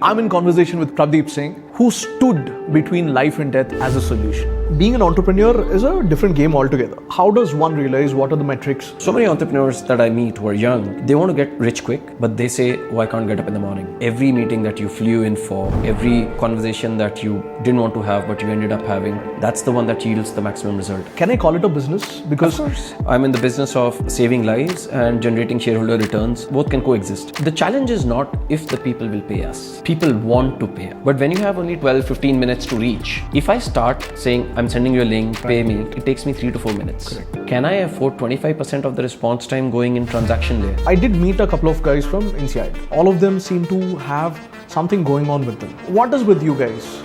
I'm in conversation with Prabhdeep Singh, who stood between life and death as a solution. Being an entrepreneur is a different game altogether. How does one realize what are the metrics? So many entrepreneurs that I meet who are young, they want to get rich quick, but they say, oh, I can't get up in the morning. Every meeting that you flew in for, every conversation that you didn't want to have, but you ended up having, that's the one that yields the maximum result. Can I call it a business? Because of course. I'm in the business of saving lives and generating shareholder returns. Both can coexist. The challenge is not if the people will pay us. People want to pay. But when you have only 12-15 minutes to reach, if I start saying, I'm sending you a link, pay me, it takes me 3 to 4 minutes. Correct. Can I afford 25% of the response time going in transaction layer? I did meet a couple of guys from INSEAD. All of them seem to have something going on with them. What is with you guys?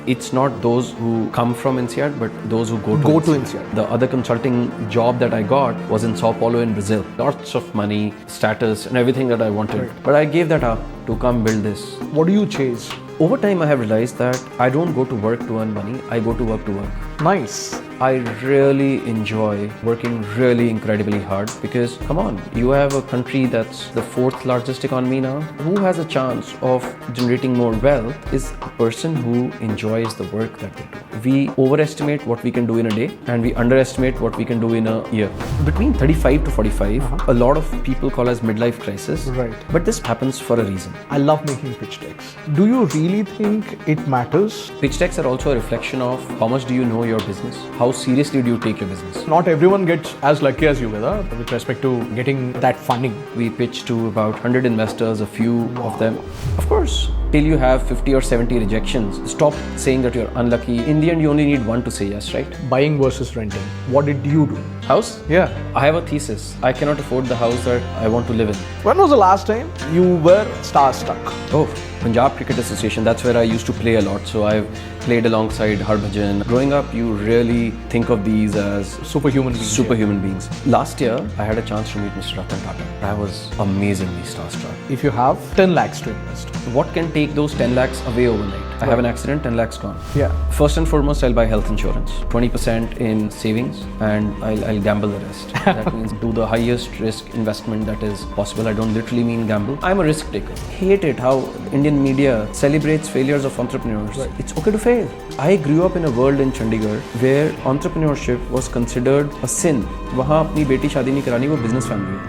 It's not those who come from INSEAD, but those who go to INSEAD. The other consulting job that I got was in Sao Paulo in Brazil. Lots of money, status, and everything that I wanted. Right. But I gave that up to come build this. What do you chase? Over time, I have realized that I don't go to work to earn money. I go to work to work. Nice. I really enjoy working really incredibly hard because, come on, you have a country that's the 4th largest economy now. Who has a chance of generating more wealth is a person who enjoys the work that they do. We overestimate what we can do in a day and we underestimate what we can do in a year. Between 35 to 45, a lot of people call us midlife crisis. Right. But this happens for a reason. I love making pitch decks. Do you really think it matters? Pitch decks are also a reflection of how much do you know your business? How seriously do you take your business? Not everyone gets as lucky as you, Veda, with respect to getting that funding. We pitch to about 100 investors, a few of them. Of course, till you have 50 or 70 rejections, stop saying that you're unlucky. In the end, you only need one to say yes, right? Buying versus renting. What did you do? House? Yeah. I have a thesis. I cannot afford the house that I want to live in. When was the last time you were starstruck? Oh, Punjab Cricket Association, that's where I used to play a lot. So I've played alongside Harbhajan. Growing up, you really think of these as Superhuman beings. Last year, I had a chance to meet Mr. Ratan Tata. I was amazingly starstruck. If you have 10 lakhs to invest. What can take those 10 lakhs away overnight? I have an accident, 10 lakhs gone. Yeah. First and foremost, I'll buy health insurance, 20% in savings, and I'll gamble the rest. That means do the highest risk investment that is possible. I don't literally mean gamble. I'm a risk taker. Hate it how Indian media celebrates failures of entrepreneurs. Right. It's okay to fail. I grew up in a world in Chandigarh where entrepreneurship was considered a sin. वहाँ अपनी बेटी शादी नहीं करानी, वो business family है.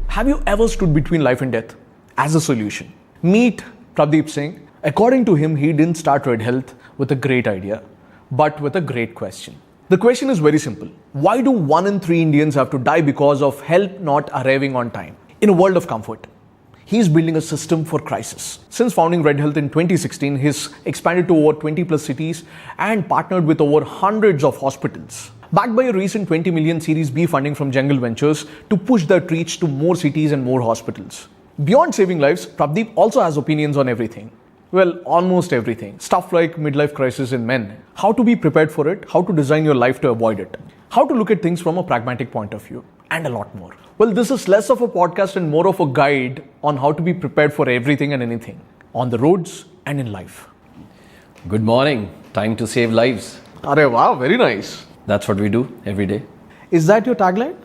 Have you ever stood between life and death as a solution? Meet Prabhdeep Singh. According to him, he didn't start Red Health with a great idea, but with a great question. The question is very simple. Why do 1 in 3 Indians have to die because of help not arriving on time? In a world of comfort, he's building a system for crisis. Since founding Red Health in 2016, he's expanded to over 20 plus cities and partnered with over hundreds of hospitals. Backed by a recent 20 million Series B funding from Jungle Ventures to push that reach to more cities and more hospitals. Beyond saving lives, Prabhdeep also has opinions on everything. Well, almost everything. Stuff like midlife crisis in men, how to be prepared for it, how to design your life to avoid it, how to look at things from a pragmatic point of view, and a lot more. Well, this is less of a podcast and more of a guide on how to be prepared for everything and anything, on the roads and in life. Good morning. Time to save lives. Arey wow, very nice. That's what we do every day. Is that your tagline?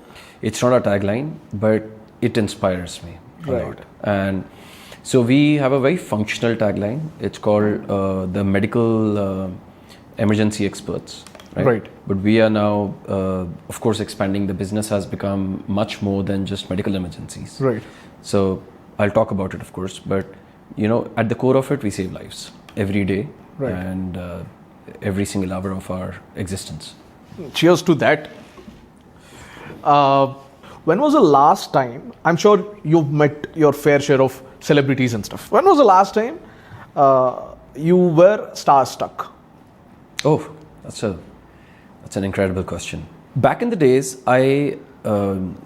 It's not a tagline, but it inspires me a Right. lot. And so we have a very functional tagline. It's called the medical emergency experts. Right. But we are now, of course, expanding. The business has become much more than just medical emergencies. Right. So I'll talk about it, of course. But at the core of it, we save lives every day. Right. And every single hour of our existence. Cheers to that. When was the last time, I'm sure you've met your fair share of celebrities and stuff. When was the last time you were starstruck? Oh, that's an incredible question. Back in the days, I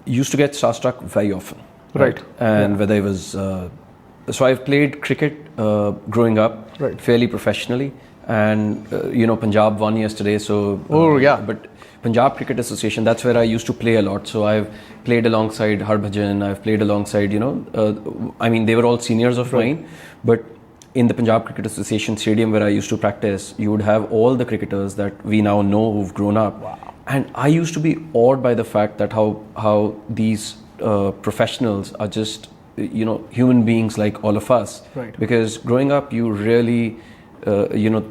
used to get starstruck very often. Right. And whether it was, so I've played cricket growing up, right, fairly professionally. And, Punjab won yesterday, so... But Punjab Cricket Association, that's where I used to play a lot. So I've played alongside Harbhajan, I've played alongside, they were all seniors of mine. But in the Punjab Cricket Association stadium where I used to practice, you would have all the cricketers that we now know who've grown up. Wow. And I used to be awed by the fact that how these professionals are just human beings like all of us. Right. Because growing up, you really,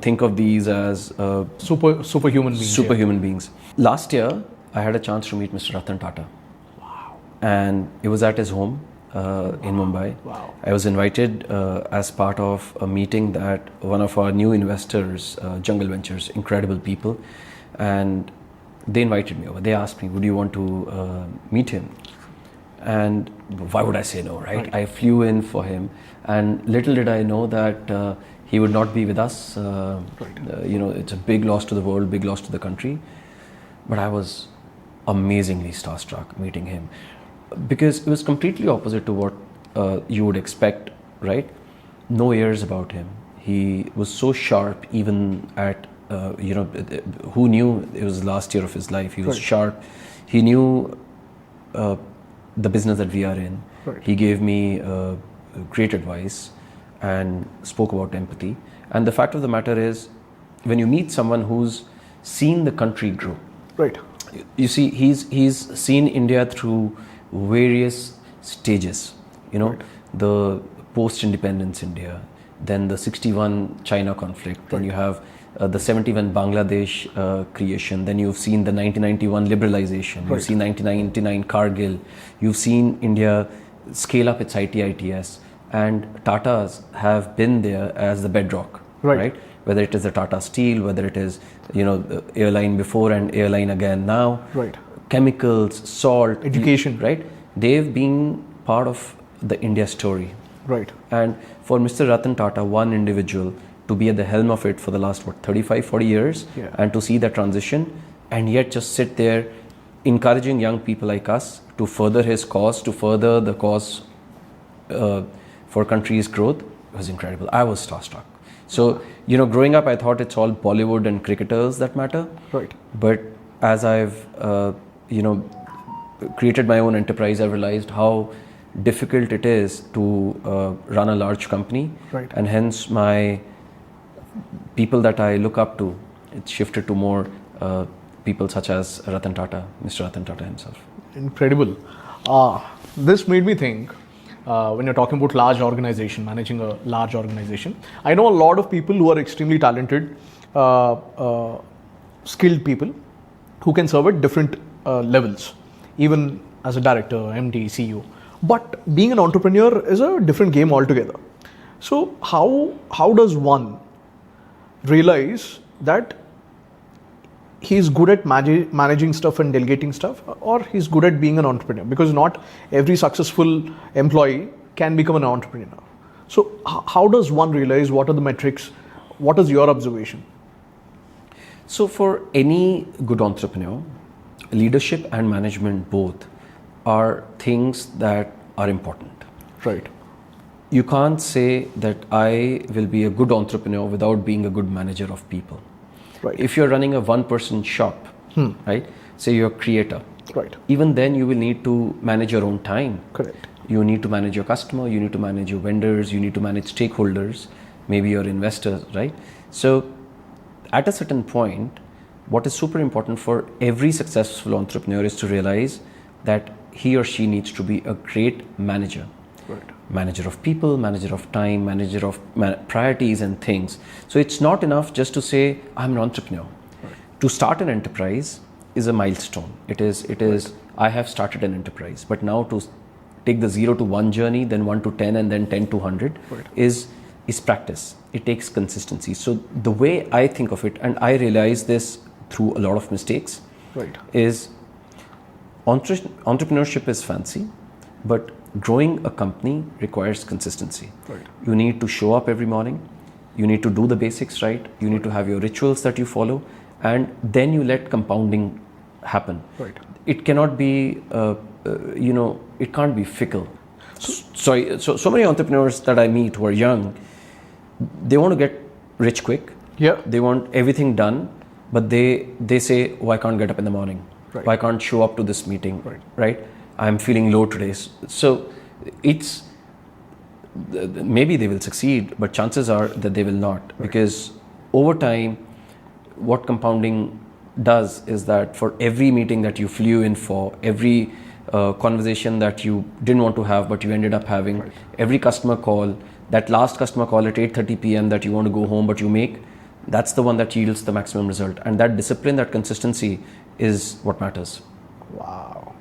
think of these as Superhuman beings. superhuman beings. Last year, I had a chance to meet Mr. Ratan Tata. Wow. And it was at his home in Mumbai. Wow. I was invited as part of a meeting that one of our new investors, Jungle Ventures, incredible people, and they invited me over. They asked me, would you want to meet him? And why would I say no, right? I flew in for him, and little did I know that he would not be with us. It's a big loss to the world, big loss to the country. But I was amazingly starstruck meeting him, because it was completely opposite to what you would expect, right? No airs about him. He was so sharp, even at, who knew it was the last year of his life. He was sharp. He knew the business that we are in. Right. He gave me great advice and spoke about empathy. And the fact of the matter is, when you meet someone who's seen the country grow, Right. you see, he's seen India through various stages. The post-independence India, then the 61 China conflict, then you have the 71 Bangladesh creation, then you've seen the 1991 liberalization, you've seen 1999 Kargil, you've seen India scale up its IT/ITS, and Tatas have been there as the bedrock, right? Whether it is the Tata Steel, whether it is the airline before and airline again now, Right. chemicals, salt, Education. right? They've been part of the India story. Right. And for Mr. Ratan Tata, one individual, to be at the helm of it for the last 35, 40 years, and to see that transition, and yet just sit there encouraging young people like us to further his cause, to further the cause for country's growth, was incredible. I was starstruck. So, growing up, I thought it's all Bollywood and cricketers that matter. Right. But as I've, created my own enterprise, I've realized how difficult it is to run a large company. Right. And hence my people that I look up to, it's shifted to more people such as Ratan Tata, Mr. Ratan Tata himself. Incredible. This made me think, when you're talking about large organization, managing a large organization, I know a lot of people who are extremely talented, skilled people who can serve at different levels, even as a director, MD, CEO. But being an entrepreneur is a different game altogether. So how does one realize that he's good at managing stuff and delegating stuff, or he's good at being an entrepreneur? Because not every successful employee can become an entrepreneur. So how does one realize? What are the metrics? What is your observation? So for any good entrepreneur, leadership and management both are things that are important. Right. You can't say that I will be a good entrepreneur without being a good manager of people. Right. If you're running a one-person shop, right? Say you're a creator. Right. Even then you will need to manage your own time. Correct. You need to manage your customer, you need to manage your vendors, you need to manage stakeholders, maybe your investors, right? So at a certain point, what is super important for every successful entrepreneur is to realize that he or she needs to be a great manager. Right. Manager of people, manager of time, manager of priorities and things. So it's not enough just to say, I'm an entrepreneur. Right. To start an enterprise is a milestone. It is I have started an enterprise. But now to take the 0 to 1 journey, then 1 to 10, and then 10 to 100 is practice. It takes consistency. So the way I think of it, and I realize this through a lot of mistakes, is entrepreneurship is fancy, but growing a company requires consistency. Right. You need to show up every morning. You need to do the basics right. You need to have your rituals that you follow, and then you let compounding happen. Right. It cannot be, it can't be fickle. So many entrepreneurs that I meet who are young, they want to get rich quick. Yeah. They want everything done, but they say, oh, I can't get up in the morning. Right. Oh, I can't show up to this meeting. Right. I'm feeling low today. So it's, maybe they will succeed, but chances are that they will not. Because over time, what compounding does is that for every meeting that you flew in for, every conversation that you didn't want to have but you ended up having, every customer call, that last customer call at 8:30 p.m. that you want to go home but you make, that's the one that yields the maximum result. And that discipline, that consistency is what matters. Wow.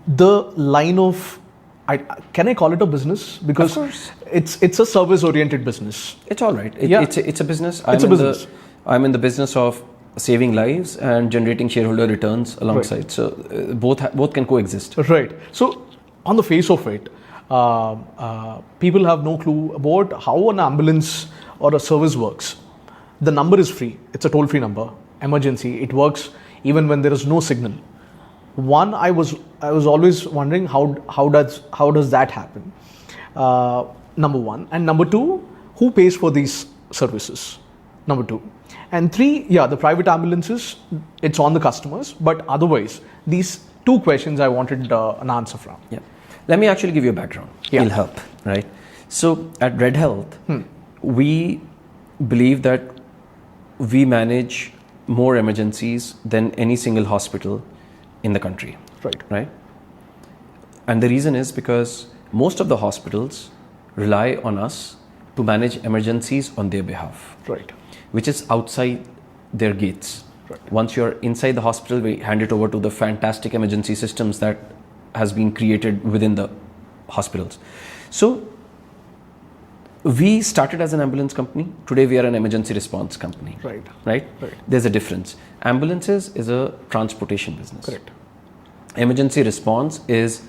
The line of, can I call it a business? Because of course. It's a service-oriented business. It's all right. Yeah. It's a business. I'm in the business of saving lives and generating shareholder returns alongside. Right. So both can coexist. Right. So on the face of it, people have no clue about how an ambulance or a service works. The number is free. It's a toll-free number. Emergency. It works even when there is no signal. One, I was always wondering how does that happen? Number one, and number two, who pays for these services? Number two, and three, yeah, the private ambulances, it's on the customers. But otherwise, these two questions I wanted an answer from. Yeah, let me actually give you a background. Yeah. It'll help, right? So at Red Health, we believe that we manage more emergencies than any single hospital in the country. Right? And the reason is because most of the hospitals rely on us to manage emergencies on their behalf. Right. Which is outside their gates. Right. Once you're inside the hospital, we hand it over to the fantastic emergency systems that has been created within the hospitals. So we started as an ambulance company. Today we are an emergency response company. Right? There's a difference. Ambulances is a transportation business. Correct. Emergency response is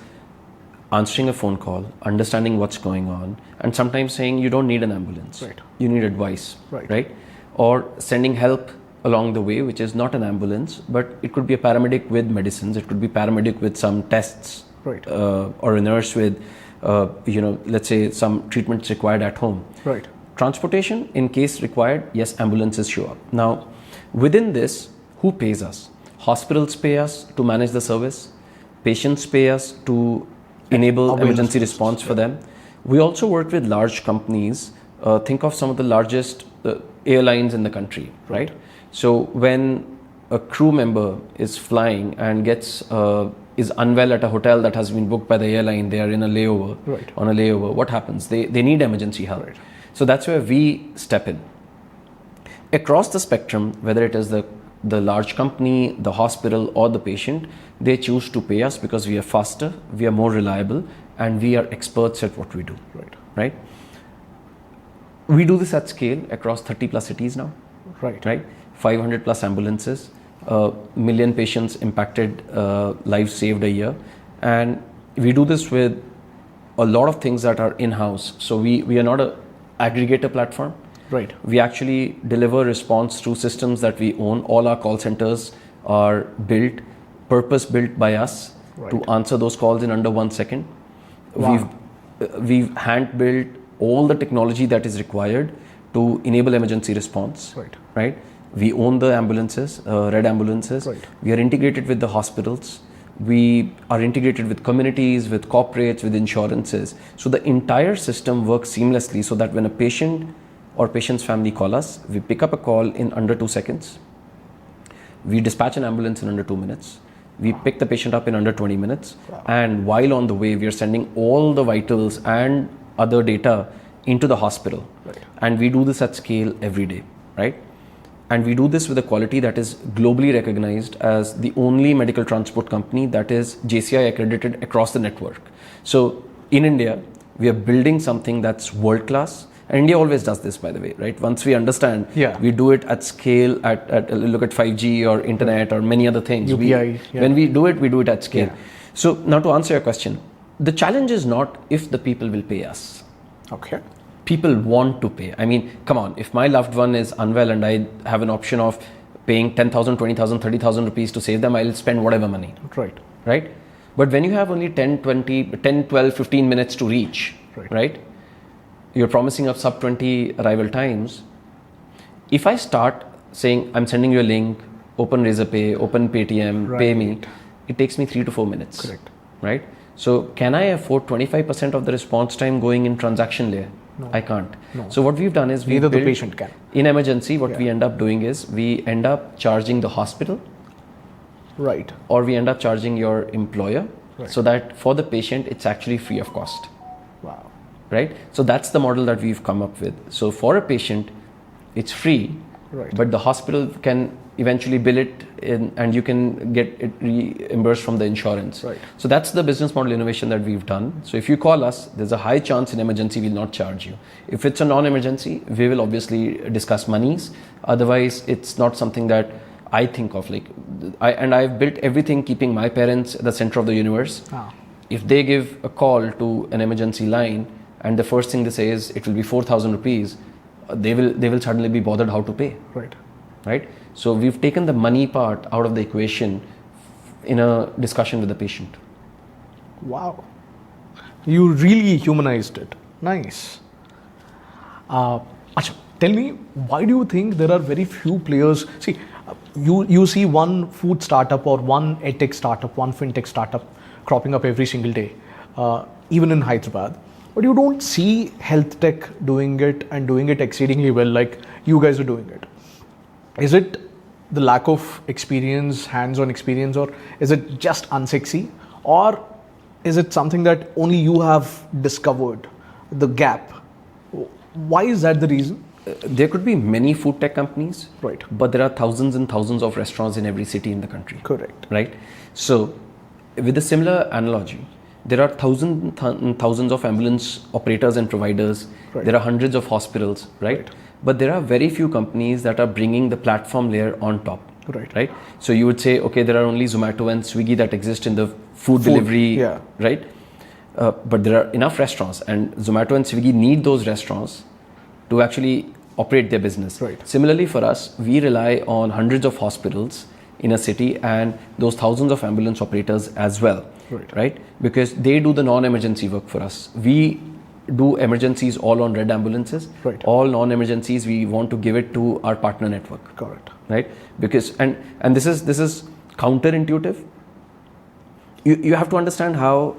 answering a phone call, understanding what's going on, and sometimes saying you don't need an ambulance. Right. You need advice. Right. Or sending help along the way, which is not an ambulance, but it could be a paramedic with medicines. It could be paramedic with some tests. Right. Or a nurse with, let's say some treatments required at home. Right. Transportation, in case required, yes, ambulances show up. Now, within this, who pays us? Hospitals pay us to manage the service. Patients pay us to enable emergency response for them. We also work with large companies. Think of some of the largest airlines in the country, right? So when a crew member is flying and is unwell at a hotel that has been booked by the airline, they are in a layover, on a layover, what happens? They need emergency help. Right. So that's where we step in. Across the spectrum, whether it is the large company, the hospital, or the patient, they choose to pay us because we are faster, we are more reliable, and we are experts at what we do. Right? We do this at scale across 30 plus cities now. Right? 500 plus ambulances, million patients impacted, lives saved a year. And we do this with a lot of things that are in-house. So we are not an aggregator platform. Right. We actually deliver response through systems that we own. All our call centers are purpose-built by us to answer those calls in under 1 second. Wow. We've hand-built all the technology that is required to enable emergency response. Right? We own the ambulances, red ambulances. We are integrated with the hospitals. We are integrated with communities, with corporates, with insurances. So the entire system works seamlessly so that when a patient or patient's family call us, we pick up a call in under 2 seconds. We dispatch an ambulance in under 2 minutes. We pick the patient up in under 20 minutes. And while on the way, we are sending all the vitals and other data into the hospital. And we do this at scale every day, right? And we do this with a quality that is globally recognized as the only medical transport company that is JCI accredited across the network. So in India, we are building something that's world class. And India always does this, by the way, right? Once we understand, we do it at scale, look at 5G or internet or many other things. UPI. When we do it at scale. So now to answer your question, the challenge is not if the people will pay us. Okay. People want to pay. I mean, come on, if my loved one is unwell and I have an option of paying 10,000, 20,000, 30,000 rupees to save them, I'll spend whatever money. Right? But when you have only 10, 12, 15 minutes to reach, right? You're promising of sub 20 arrival times. If I start saying, I'm sending you a link, open Razorpay, open Paytm, pay me, it takes me 3 to 4 minutes. Right? So can I afford 25% of the response time going in transaction layer? No. I can't. No. So what we've done is neither the patient can. In emergency, what we end up doing is we end up charging the hospital. Right. Or we end up charging your employer. so that for the patient it's actually free of cost. Wow. Right? So that's the model that we've come up with. So for a patient, it's free, but the hospital can eventually bill it in, and you can get it reimbursed from the insurance. Right. So that's the business model innovation that we've done. So if you call us, there's a high chance in emergency we'll not charge you. If it's a non-emergency, we will obviously discuss monies. Otherwise, it's not something that I think of. Like, I've built everything keeping my parents at the center of the universe. If they give a call to an emergency line and the first thing they say is it will be 4,000 rupees, they will suddenly be bothered how to pay. Right? So we've taken the money part out of the equation in a discussion with the patient. Wow. You really humanized it. Nice. Acha, tell me, why do you think there are very few players? See, you see one food startup or one edtech startup, one fintech startup cropping up every single day, even in Hyderabad. But you don't see health tech doing it and doing it exceedingly well like you guys are doing it. Is it the lack of experience, hands-on experience, or is it just unsexy? Or is it something that only you have discovered, the gap? Why is that the reason? There could be many food tech companies, right? But there are thousands and thousands of restaurants in every city in the country. Correct. Right? So, with a similar analogy, there are thousands and thousands of ambulance operators and providers. Right. There are hundreds of hospitals, right? But there are very few companies that are bringing the platform layer on top. Right? So you would say, okay, there are only Zomato and Swiggy that exist in the food delivery, right? But there are enough restaurants, and Zomato and Swiggy need those restaurants to actually operate their business. Right. Similarly for us, we rely on hundreds of hospitals in a city and those thousands of ambulance operators as well. Right? Because they do the non-emergency work for us. We do emergencies all on red ambulances. All non-emergencies, we want to give it to our partner network. Correct. Right? Because and this is counterintuitive. You have to understand how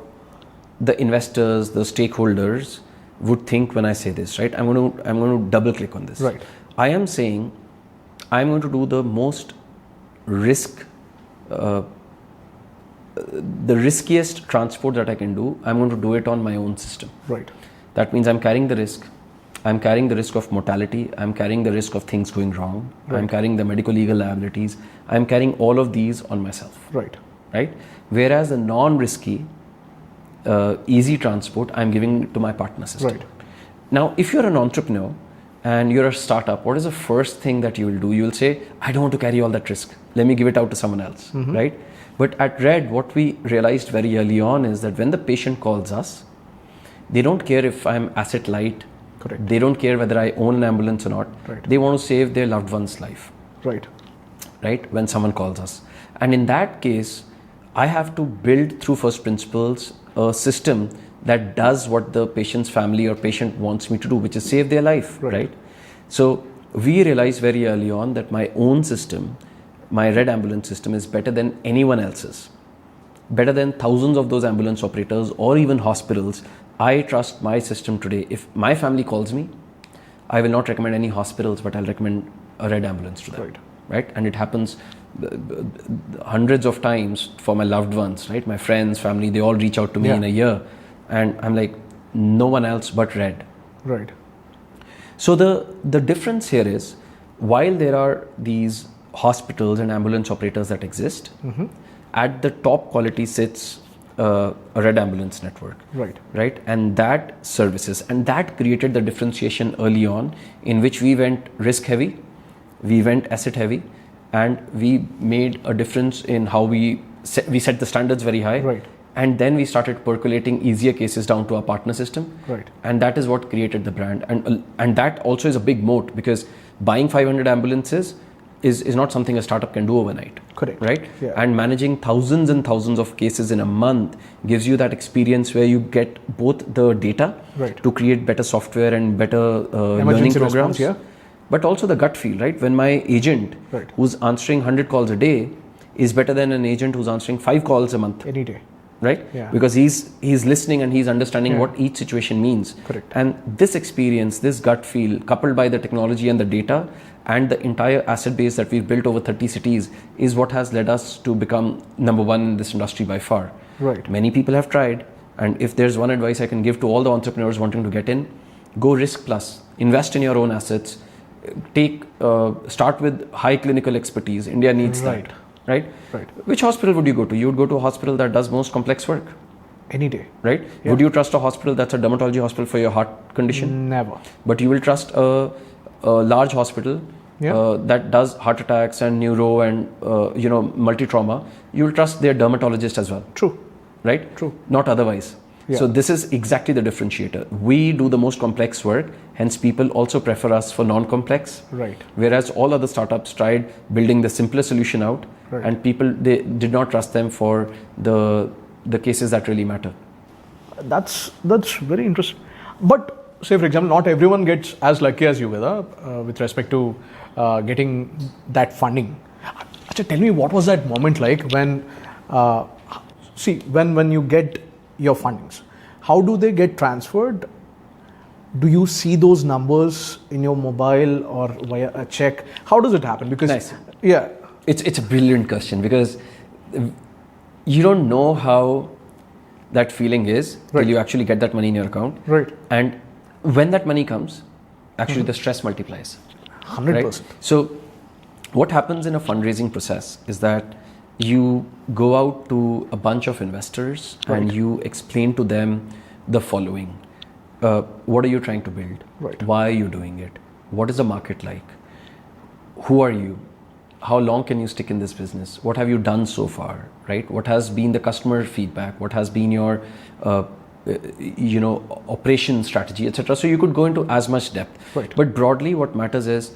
the investors, the stakeholders would think when I say this, right? I'm going to double click on this. Right. I am saying I'm going to do the most the riskiest transport that I can do. I'm going to do it on my own system. Right. That means I'm carrying the risk. I'm carrying the risk of mortality. I'm carrying the risk of things going wrong. Right. I'm carrying the medical legal liabilities. I'm carrying all of these on myself. Right. Whereas the non-risky, easy transport, I'm giving to my partner system. Right. Now, if you're an entrepreneur and you're a startup, what is the first thing that you will do? You will say, I don't want to carry all that risk. Let me give it out to someone else, right? But at Red, what we realized very early on is that when the patient calls us, they don't care if I'm asset light. Correct. They don't care whether I own an ambulance or not. Right. They want to save their loved one's life. Right. When someone calls us. And in that case, I have to build through first principles a system that does what the patient's family or patient wants me to do, which is save their life, right? So we realized very early on that my own system, my red ambulance system, is better than anyone else's. Better than thousands of those ambulance operators or even hospitals. I trust my system today. If my family calls me, I will not recommend any hospitals, but I'll recommend a red ambulance to them. Right? And it happens hundreds of times for my loved ones, right? My friends, family, they all reach out to me in a year. And I'm like, no one else but red. Right. So the difference here is, while there are these hospitals and ambulance operators that exist, at the top quality sits a red ambulance network. Right. And that services, and that created the differentiation early on, in which we went risk heavy, we went asset heavy, and we made a difference in how we set the standards very high. Right. And then we started percolating easier cases down to our partner system. Right. And that is what created the brand. And that also is a big moat, because buying 500 ambulances is not something a startup can do overnight. Correct. Right? Yeah. And managing thousands and thousands of cases in a month gives you that experience where you get both the data to create better software and better learning programs. But also the gut feel, right? When my agent who's answering 100 calls a day is better than an agent who's answering 5 calls a month. Any day. Right? Yeah. Because he's listening and he's understanding what each situation means. Correct. And this experience, this gut feel, coupled by the technology and the data and the entire asset base that we've built over 30 cities, is what has led us to become number one in this industry by far. Right. Many people have tried, and if there's one advice I can give to all the entrepreneurs wanting to get in, go risk plus. Invest in your own assets. Start with high clinical expertise. India needs that. Right? Right. Which hospital would you go to? You would go to a hospital that does most complex work. Any day. Right? Yeah. Would you trust a hospital that's a dermatology hospital for your heart condition? Never. But you will trust a large hospital that does heart attacks and neuro and multi-trauma. You will trust their dermatologist as well. True. Right? True. Not otherwise. Yeah. So this is exactly the differentiator. We do the most complex work, hence people also prefer us for non-complex. Right. Whereas all other startups tried building the simpler solution out, and people, they did not trust them for the cases that really matter. That's very interesting. But say for example, not everyone gets as lucky as you with respect to getting that funding. Achha, tell me, what was that moment like when when you get your fundings, how do they get transferred? Do you see those numbers in your mobile or via a check? How does it happen? Because nice. Yeah, it's a brilliant question, because you don't know how that feeling is till you actually get that money in your account. Right. And when that money comes, actually the stress multiplies. 100%. Right? So what happens in a fundraising process is that you go out to a bunch of investors and you explain to them the following. What are you trying to build? Right. Why are you doing it? What is the market like? Who are you? How long can you stick in this business? What have you done so far? Right? What has been the customer feedback? What has been your operation strategy, etc. So you could go into as much depth. Right. But broadly, what matters is,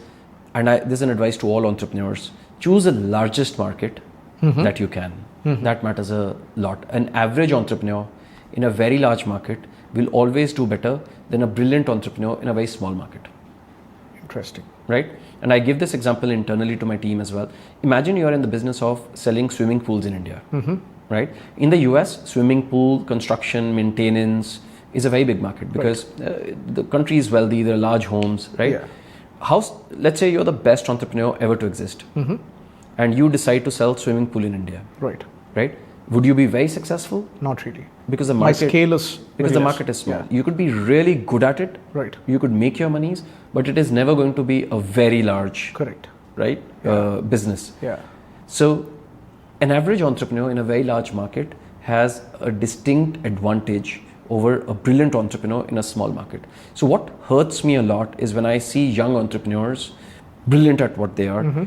and this is an advice to all entrepreneurs, choose the largest market that you can. That matters a lot. An average entrepreneur in a very large market will always do better than a brilliant entrepreneur in a very small market. Interesting. Right? And I give this example internally to my team as well. Imagine you are in the business of selling swimming pools in India. Right? In the US, swimming pool construction, maintenance is a very big market because the country is wealthy, there are large homes, right? Yeah. Let's say you're the best entrepreneur ever to exist. And you decide to sell swimming pool in India. Right. Right? Would you be very successful? Not really. Because the market, my scale is because the market is small. You could be really good at it. Right. You could make your monies, but it is never going to be a very large, correct, right? Business. Yeah. So an average entrepreneur in a very large market has a distinct advantage over a brilliant entrepreneur in a small market. So what hurts me a lot is when I see young entrepreneurs, brilliant at what they are,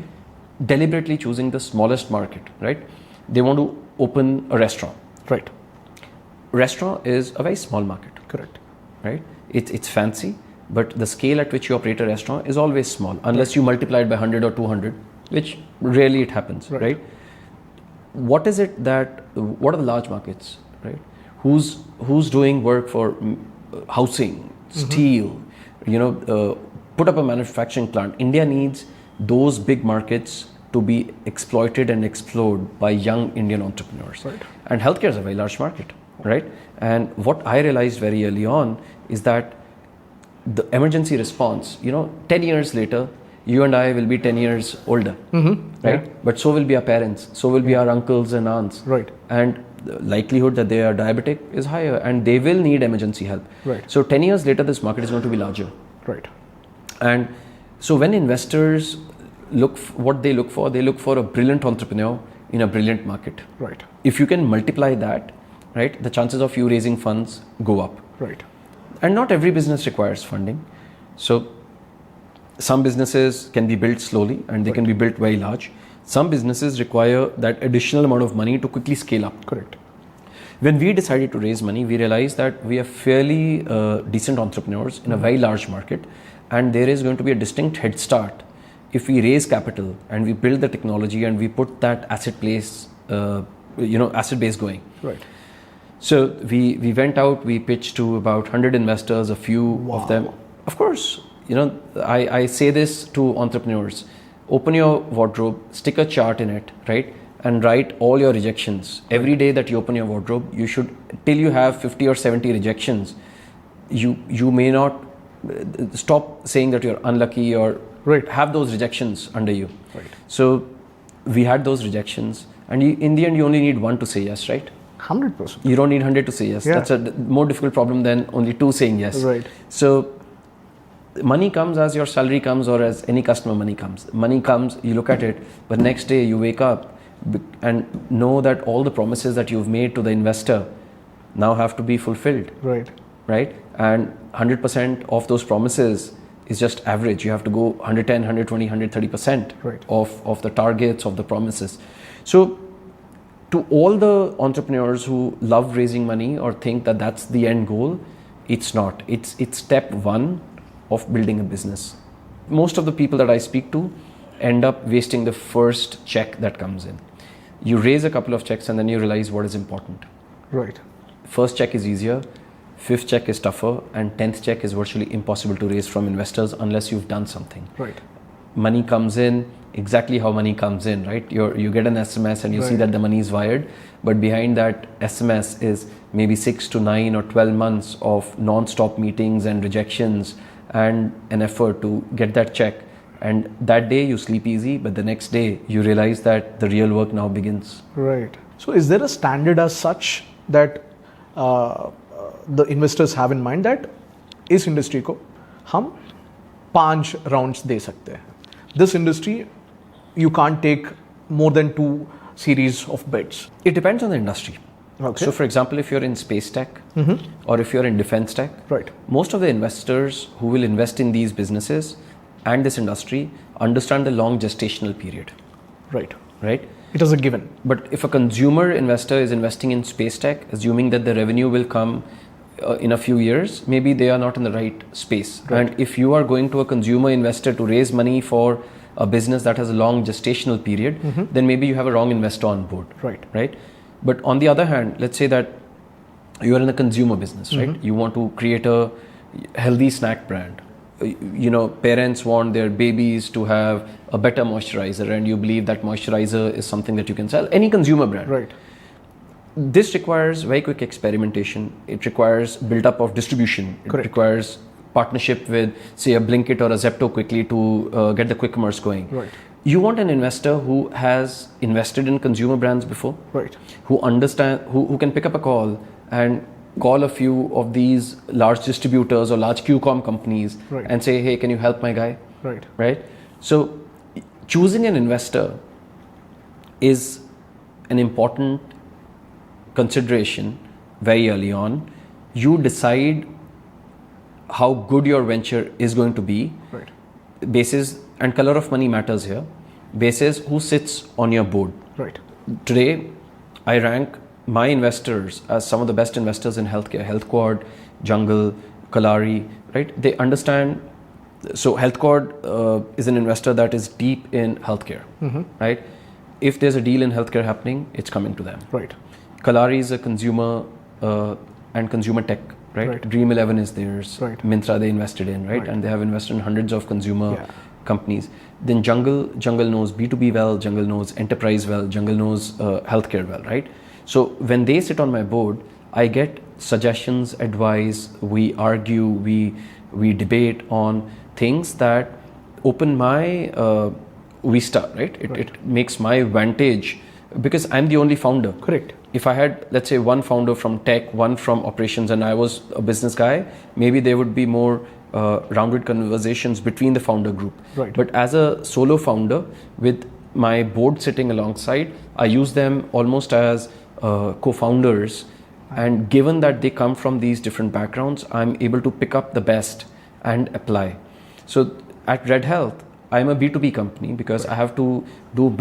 deliberately choosing the smallest market, right? They want to open a restaurant. Right. Restaurant is a very small market. Correct. Right? It's fancy, but the scale at which you operate a restaurant is always small, unless you multiply it by 100 or 200, which rarely it happens, right? What are the large markets, right? Who's doing work for housing, steel, put up a manufacturing plant? India needs those big markets to be exploited and explored by young Indian entrepreneurs. Right. And healthcare is a very large market, right? And what I realized very early on is that the emergency response, 10 years later, you and I will be 10 years older, right? Yeah. But so will be our parents, so will be our uncles and aunts. Right. And the likelihood that they are diabetic is higher and they will need emergency help. Right. So 10 years later, this market is going to be larger. Right. And so when investors what they look for a brilliant entrepreneur in a brilliant market. Right. If you can multiply that, right, the chances of you raising funds go up. Right. And not every business requires funding. So some businesses can be built slowly and they can be built very large. Some businesses require that additional amount of money to quickly scale up. Correct. When we decided to raise money, we realized that we are fairly decent entrepreneurs in a very large market, and there is going to be a distinct head start if we raise capital and we build the technology and we put that asset base going. Right. So we went out, we pitched to about 100 investors, a few of them. Of course, I say this to entrepreneurs. Open your wardrobe, stick a chart in it, right? And write all your rejections. Every day that you open your wardrobe, you should, till you have 50 or 70 rejections, you may not stop saying that you're unlucky or have those rejections under you. Right. So we had those rejections, and in the end, you only need one to say yes, right? 100%. You don't need 100 to say yes. Yeah. That's a more difficult problem than only 2 saying yes. Right. So money comes as your salary comes, or as any customer money comes. Money comes, you look at it, but next day you wake up and know that all the promises that you've made to the investor now have to be fulfilled. Right. Right? And 100% of those promises is just average. You have to go 110, 120, 130% Right. of the targets, of the promises. So to all the entrepreneurs who love raising money or think that that's the end goal, it's not. It's step one of building a business. Most of the people that I speak to end up wasting the first check that comes in. You raise a couple of checks and then you realize what is important. Right. First check is easier, 5th check is tougher, and 10th check is virtually impossible to raise from investors unless you've done something. Right. Money comes in exactly how money comes in, right? You get an SMS and you see that the money is wired, but behind that SMS is maybe 6 to 9 or 12 months of non-stop meetings and rejections and an effort to get that check. And that day you sleep easy, but the next day you realize that the real work now begins. Right. So is there a standard as such that the investors have in mind that इस industry को हम 5 rounds दे सकते हैं? This industry, you can't take more than 2 series of bets. It depends on the industry. Okay. So for example, if you're in space tech or if you're in defense tech, Right. most of the investors who will invest in these businesses and this industry understand the long gestational period, Right. right? It is a given. But if a consumer investor is investing in space tech, assuming that the revenue will come in a few years, maybe they are not in the right space. Right. And if you are going to a consumer investor to raise money for a business that has a long gestational period, then maybe you have a wrong investor on board. Right. Right? But on the other hand, let's say that you are in a consumer business, right? You want to create a healthy snack brand. You know, parents want their babies to have a better moisturizer, and you believe that moisturizer is something that you can sell. Any consumer brand. Right. This requires very quick experimentation. It requires build-up of distribution. It Correct. requires partnership with, say, a Blinkit or a Zepto quickly to get the quick commerce going. Right. You want an investor who has invested in consumer brands before, Right. who understand, who can pick up a call and call a few of these large distributors or large QCOM companies Right. and say, hey, can you help my guy? Right. Right? So choosing an investor is an important consideration very early on. You decide how good your venture is going to be. Right. Basis, and color of money matters here. Basis who sits on your board. Right. Today, I rank my investors as some of the best investors in healthcare. HealthQuad, Jungle, Kalari, right? They understand. So HealthQuad is an investor that is deep in healthcare, right? If there's a deal in healthcare happening, it's coming to them. Right. Kalari is a consumer and consumer tech, right? Right. Dream11 is theirs. Right. Mintra they invested in, right? Right. And they have invested in hundreds of consumer Yeah. companies. Then Jungle knows B2B well, Jungle knows enterprise well, Jungle knows healthcare well, right? So when they sit on my board, I get suggestions, advice, we argue, we debate on things that open my vista, right? It makes my vantage, because I'm the only founder. Correct. If I had, let's say, one founder from tech, one from operations, and I was a business guy, maybe there would be more rounded conversations between the founder group. Right. But as a solo founder with my board sitting alongside, I use them almost as co-founders. And given that they come from these different backgrounds, I'm able to pick up the best and apply. So at Red Health, I'm a B2B company because I have to do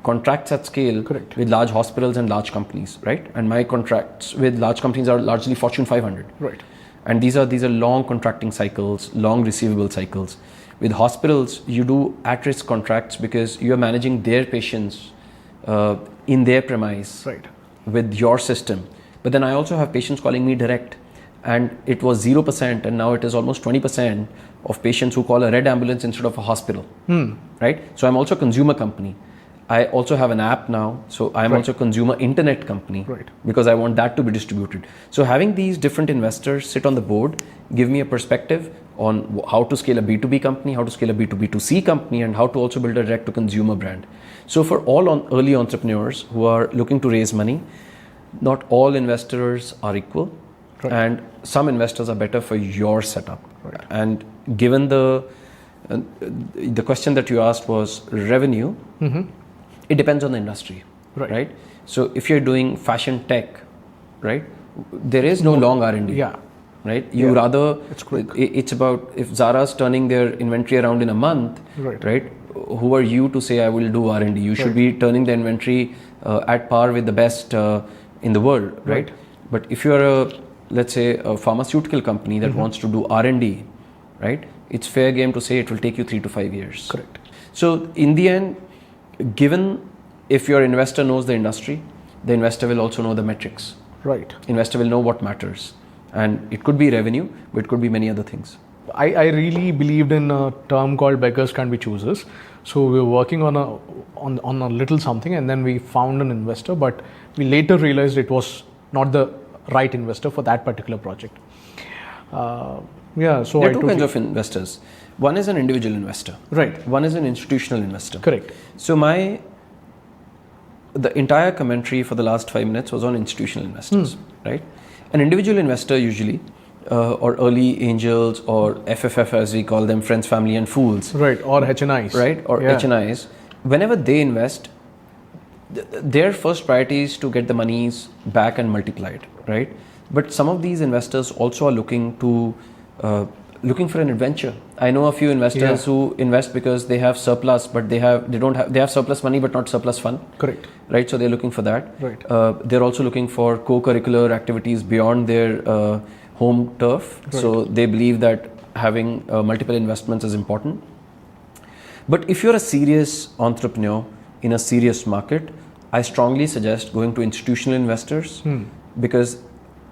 contracts at scale. Correct. With large hospitals and large companies, right? And my contracts with large companies are largely Fortune 500. Right. And these are long contracting cycles, long receivable cycles. With hospitals, you do at-risk contracts because you are managing their patients in their premise, Right. with your system. But then I also have patients calling me direct, and it was 0%, and now it is almost 20% of patients who call a red ambulance instead of a hospital, right? So I'm also a consumer company. I also have an app now, so I'm Right. also a consumer internet company, Right. because I want that to be distributed. So having these different investors sit on the board give me a perspective on how to scale a B2B company, how to scale a B2B2C company, and how to also build a direct to consumer brand. So for all early entrepreneurs who are looking to raise money, not all investors are equal, Right. and some investors are better for your setup. Right. And given the question that you asked was revenue, it depends on the industry, Right. So if you're doing fashion tech, right, there is no long R&D. Yeah. Right, you Yeah. rather It's quick. It's about if Zara's turning their inventory around in a month, Right. Who are you to say I will do R&D? You should be turning the inventory at par with the best in the world, right? But if you're let's say a pharmaceutical company that wants to do R&D, right? It's fair game to say it will take you 3 to 5 years. Correct. So in the end, given if your investor knows the industry, the investor will also know the metrics. Right. Investor will know what matters, and it could be revenue, but it could be many other things. I really believed in a term called beggars can't be choosers. So we were working on a little something, and then we found an investor, but we later realized it was not the right investor for that particular project. Yeah. So There are two kinds of investors. One is an individual investor. Right. One is an institutional investor. Correct. So the entire commentary for the last 5 minutes was on institutional investors, right? An individual investor usually, or early angels, or FFF as we call them, friends, family and fools. Right. Or HNIs. Right. Or HNIs. Whenever they invest, their first priority is to get the monies back and multiplied, right? But some of these investors also are looking for an adventure. I know a few investors who invest because they have surplus, but they have surplus money but not surplus fun. Correct. Right, so they're looking for that. Right. They're also looking for co-curricular activities beyond their home turf. Right. So they believe that having multiple investments is important. But if you're a serious entrepreneur in a serious market, I strongly suggest going to institutional investors because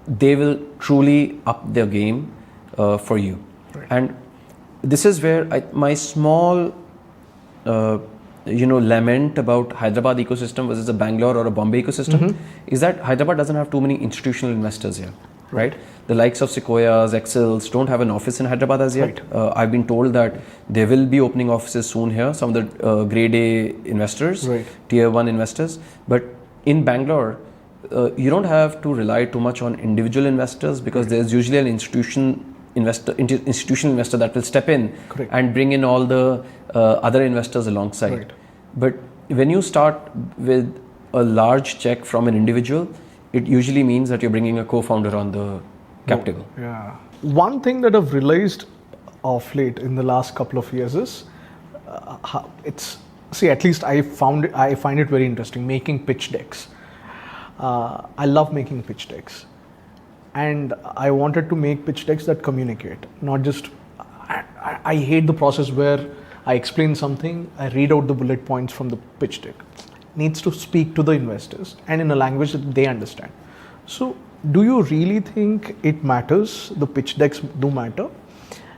they will truly up their game for you. Right. And this is where my small lament about Hyderabad ecosystem versus a Bangalore or a Bombay ecosystem is that Hyderabad doesn't have too many institutional investors here, right? The likes of Sequoias, Excels don't have an office in Hyderabad as yet. I've been told that they will be opening offices soon here, some of the grade A investors, tier 1 investors. But in Bangalore, you don't have to rely too much on individual investors because there's usually an institutional investor that will step in and bring in all the other investors alongside. But when you start with a large check from an individual, it usually means that you're bringing a co-founder on the cap table. Yeah. One thing that I've realized of late in the last couple of years is at least I find it very interesting making pitch decks. I love making pitch decks. And I wanted to make pitch decks that communicate, not just. I hate the process where I explain something, I read out the bullet points from the pitch deck. It needs to speak to the investors and in a language that they understand. So, do you really think it matters? The pitch decks do matter?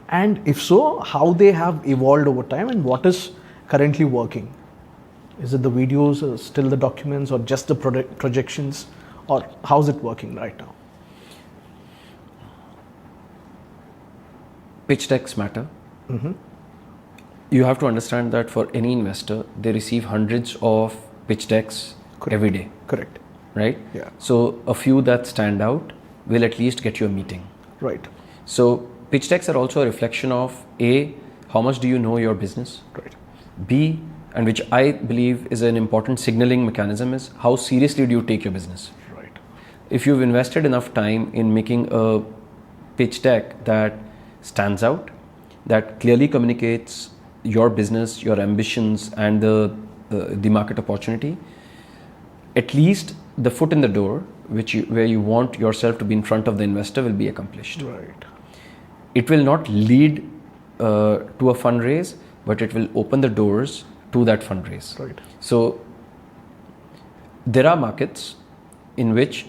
And if so, how they have evolved over time and what is currently working? Is it the videos, or still the documents, or just the projections, or how's it working right now? Pitch decks matter. You have to understand that for any investor, they receive hundreds of pitch decks every day. Correct. Right? Yeah. So a few that stand out will at least get you a meeting. Right. So pitch decks are also a reflection of A, how much do you know your business? Right. B, and which I believe is an important signaling mechanism, is how seriously do you take your business? Right. If you've invested enough time in making a pitch deck that stands out, that clearly communicates your business, your ambitions, and the market opportunity, at least the foot in the door, where you want yourself to be in front of the investor, will be accomplished. Right. It will not lead to a fundraise, but it will open the doors to that fundraise. Right. So there are markets in which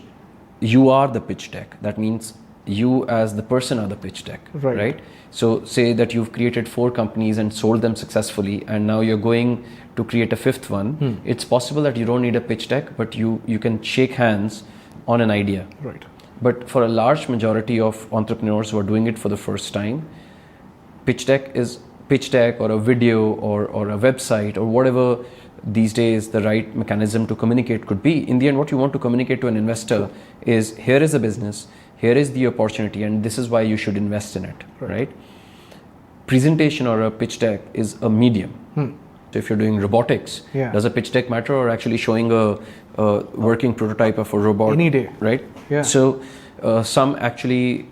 you are the pitch deck. That means you as the person are the pitch deck, right? So say that you've created 4 companies and sold them successfully, and now you're going to create a 5th one. It's possible that you don't need a pitch deck, but you can shake hands on an idea. Right. But for a large majority of entrepreneurs who are doing it for the first time, pitch deck or a video or a website or whatever these days the right mechanism to communicate could be. In the end, what you want to communicate to an investor is, here is a business, here is the opportunity, and this is why you should invest in it, right? Presentation or a pitch deck is a medium. So if you're doing robotics, does a pitch deck matter, or actually showing a working prototype of a robot? Any day. Right? Yeah. So some actually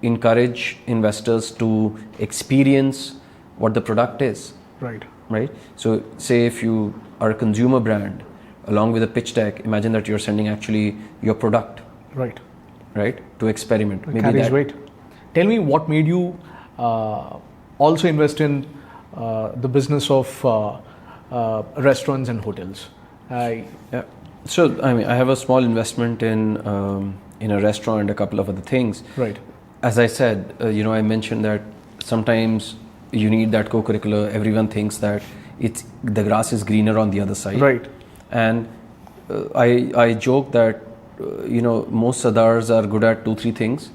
encourage investors to experience what the product is. Right. Right? So say if you are a consumer brand, along with a pitch deck, imagine that you're sending actually your product. Right. Right? To experiment. It carries weight. Tell me what made you also invest in the business of restaurants and hotels. So I mean, I have a small investment in a restaurant and a couple of other things. Right. As I said, I mentioned that sometimes you need that co-curricular. Everyone thinks that the grass is greener on the other side. Right. And I joke that most Sardars are good at 2-3 things.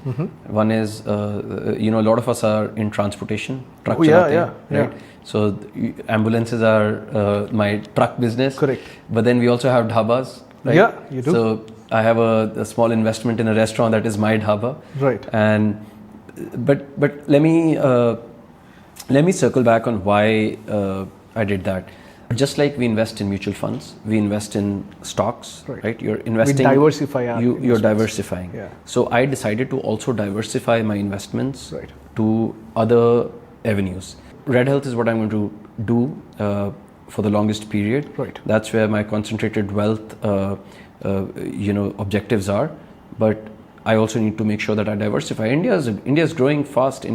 One is a lot of us are in transportation, truck right? So ambulances are my truck business. Correct. But then we also have dhabas, right? Yeah, you do. So I have a small investment in a restaurant that is my dhaba. Right. And but let me circle back on why I did that. Just like we invest in mutual funds, we invest in stocks, right? You're investing. We diversify our You're diversifying. Yeah. So I decided to also diversify my investments Right. to other avenues. Red Health is what I'm going to do for the longest period. Right. That's where my concentrated wealth, objectives are. But I also need to make sure that I diversify. India is growing fast.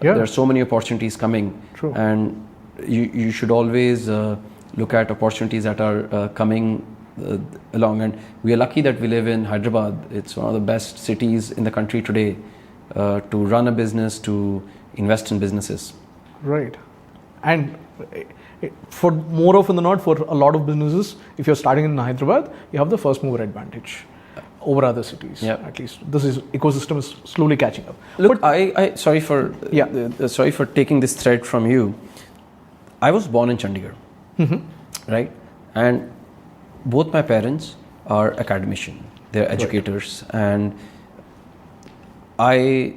There are so many opportunities coming. True. And you should always look at opportunities that are coming along. And we are lucky that we live in Hyderabad. It's one of the best cities in the country today to run a business, to invest in businesses. Right. And for more often than not, for a lot of businesses, if you're starting in Hyderabad, you have the first mover advantage over other cities. Yeah. At least this ecosystem is slowly catching up. Look, I sorry for taking this thread from you. I was born in Chandigarh, right? And both my parents are academicians. They're educators, and I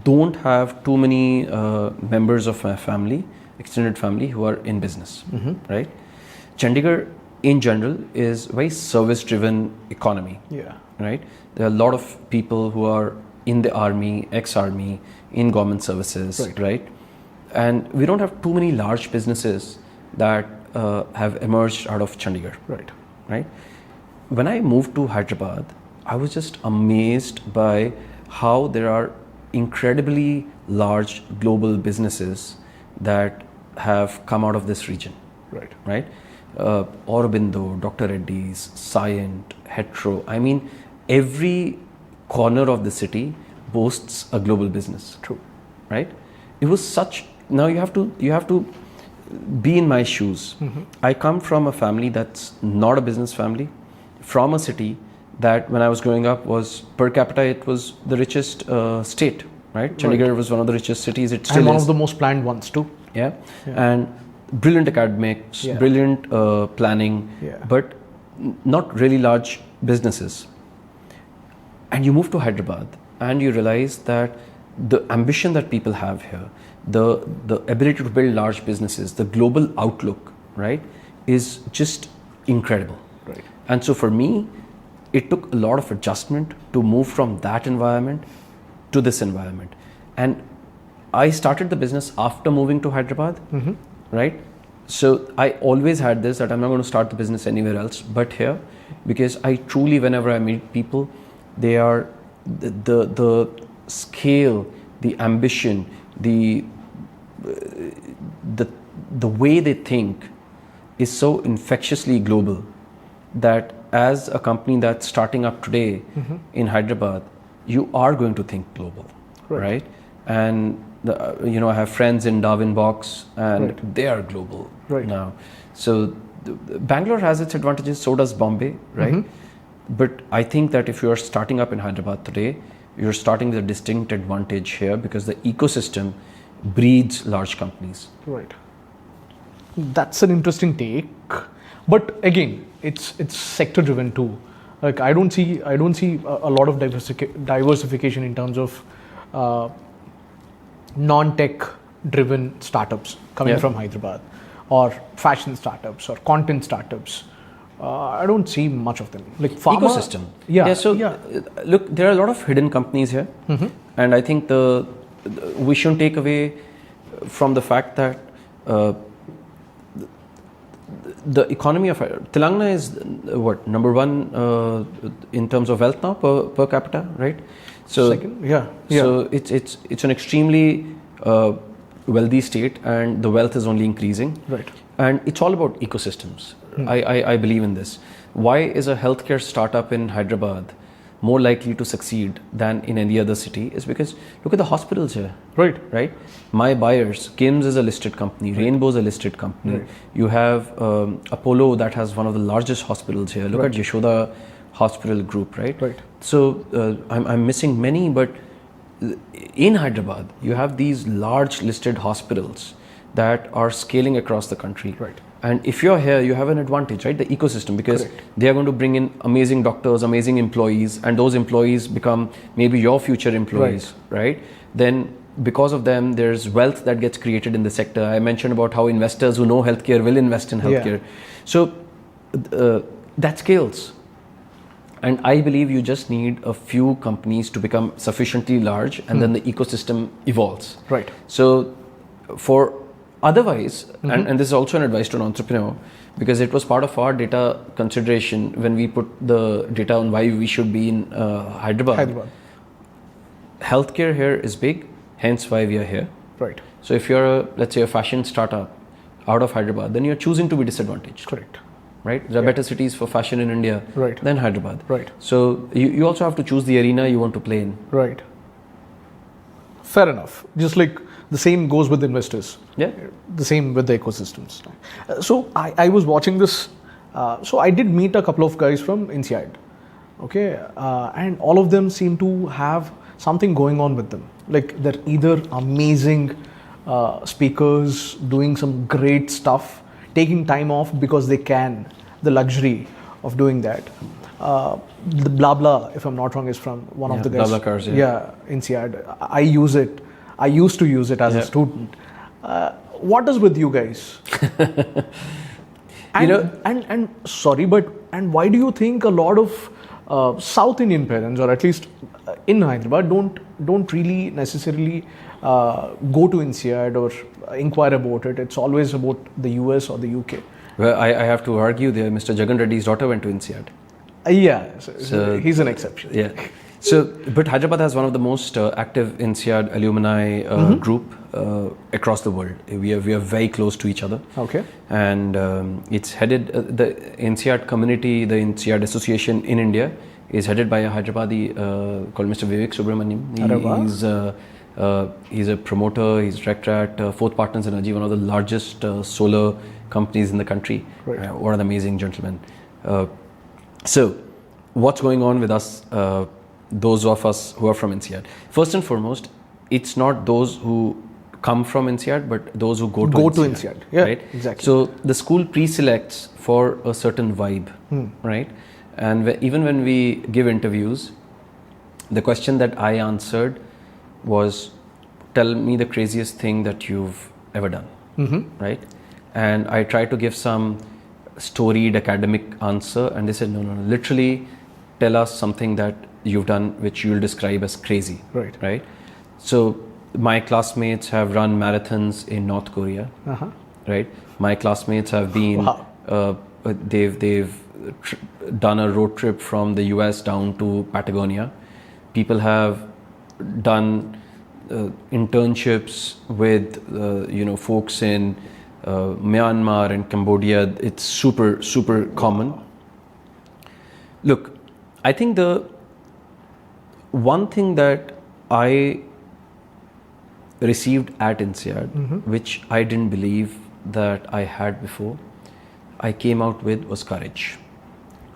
don't have too many members of my family, extended family, who are in business, right? Chandigarh, in general, is a very service-driven economy, right? There are a lot of people who are in the army, ex-army, in government services, right? And we don't have too many large businesses that have emerged out of Chandigarh. Right. When I moved to Hyderabad, I was just amazed by how there are incredibly large global businesses that have come out of this region. Right. Aurobindo, Dr. Reddy's, Scient, Hetero. I mean, every corner of the city boasts a global business. True. Right. It was such. Now you have to be in my shoes. I come from a family that's not a business family, from a city that when I was growing up was per capita, it was the richest state, right? Chandigarh was one of the richest cities. It still is. And one of the most planned ones too. Yeah. And brilliant academics, brilliant planning, but not really large businesses. And you move to Hyderabad and you realize that the ambition that people have here, the ability to build large businesses, the global outlook, right, is just incredible. Right. And so for me, it took a lot of adjustment to move from that environment to this environment. And I started the business after moving to Hyderabad, right? So I always had this, that I'm not going to start the business anywhere else but here, because I truly, whenever I meet people, they are the scale, the ambition, the way they think is so infectiously global that as a company that's starting up today in Hyderabad, you are going to think global, right? And I have friends in Darwin Box, and they are global now. So Bangalore has its advantages, so does Bombay, right? But I think that if you are starting up in Hyderabad today, you're starting with a distinct advantage here because the ecosystem breeds large companies. Right. That's an interesting take, but again, it's sector driven too. Like I don't see a lot of diversification in terms of non-tech driven startups coming from Hyderabad, or fashion startups or content startups. I don't see much of them. Like pharma, ecosystem. Look, there are a lot of hidden companies here, and I think we shouldn't take away from the fact that the economy of Telangana is what, number one in terms of wealth now per capita, right? So second, So it's an extremely wealthy state, and the wealth is only increasing. Right. And it's all about ecosystems. I believe in this. Why is a healthcare startup in Hyderabad more likely to succeed than in any other city? Is because look at the hospitals here. Right. My buyers, KIMS is a listed company, Rainbow is a listed company. Right. You have Apollo that has one of the largest hospitals here. Look at Yashoda Hospital Group, right? So I'm missing many, but in Hyderabad, you have these large listed hospitals that are scaling across the country. Right. And if you're here, you have an advantage, right? The ecosystem, because they are going to bring in amazing doctors, amazing employees, and those employees become maybe your future employees, right? Then because of them, there's wealth that gets created in the sector. I mentioned about how investors who know healthcare will invest in healthcare. So that scales. And I believe you just need a few companies to become sufficiently large, and then the ecosystem evolves. Right. So for otherwise, and this is also an advice to an entrepreneur, because it was part of our data consideration when we put the data on why we should be in Hyderabad. Healthcare here is big, hence why we are here. Right. So if you're let's say a fashion startup out of Hyderabad, then you're choosing to be disadvantaged. Correct. Right? There are better cities for fashion in India than Hyderabad. Right. So you also have to choose the arena you want to play in. Right. Fair enough. Just like the same goes with investors. Yeah. The same with the ecosystems. So I was watching this. So I did meet a couple of guys from INSEAD. Okay. And all of them seem to have something going on with them. Like they're either amazing speakers doing some great stuff, taking time off because they can, the luxury of doing that. The blah blah, if I'm not wrong, is from one of the guys. Blah cars, INSEAD. I use it. I used to use it as a student. What is with you guys? And sorry, but why do you think a lot of South Indian parents, or at least in Hyderabad, don't really necessarily go to INSEAD or inquire about it? It's always about the US or the UK. Well, I have to argue there. Mr. Jagan Reddy's daughter went to INSEAD. So he's an exception. Yeah. So, but Hyderabad has one of the most active INSEAD alumni group across the world. We are very close to each other. Okay. And it's headed, the INSEAD community, the INSEAD association in India is headed by a Hyderabadi called Mr. Vivek Subramaniam. He's a promoter, he's director at Fourth Partners Energy, one of the largest solar companies in the country. Right. What an amazing gentleman. So, what's going on with us, those of us who are from INSEAD? First and foremost, it's not those who come from INSEAD, but those who go to INSEAD. Yeah, right? Exactly. So, the school pre-selects for a certain vibe, right? And even when we give interviews, the question that I answered was, tell me the craziest thing that you've ever done, right? And I tried to give some storied academic answer, and they said, no, literally tell us something that you've done which you'll describe as crazy, right? So my classmates have run marathons in North Korea, right? My classmates have been, they've done a road trip from the US down to Patagonia. People have done internships with folks in Myanmar and Cambodia. It's super common. Look, I think the one thing that I received at INSEAD, which I didn't believe that I had before, I came out with was courage.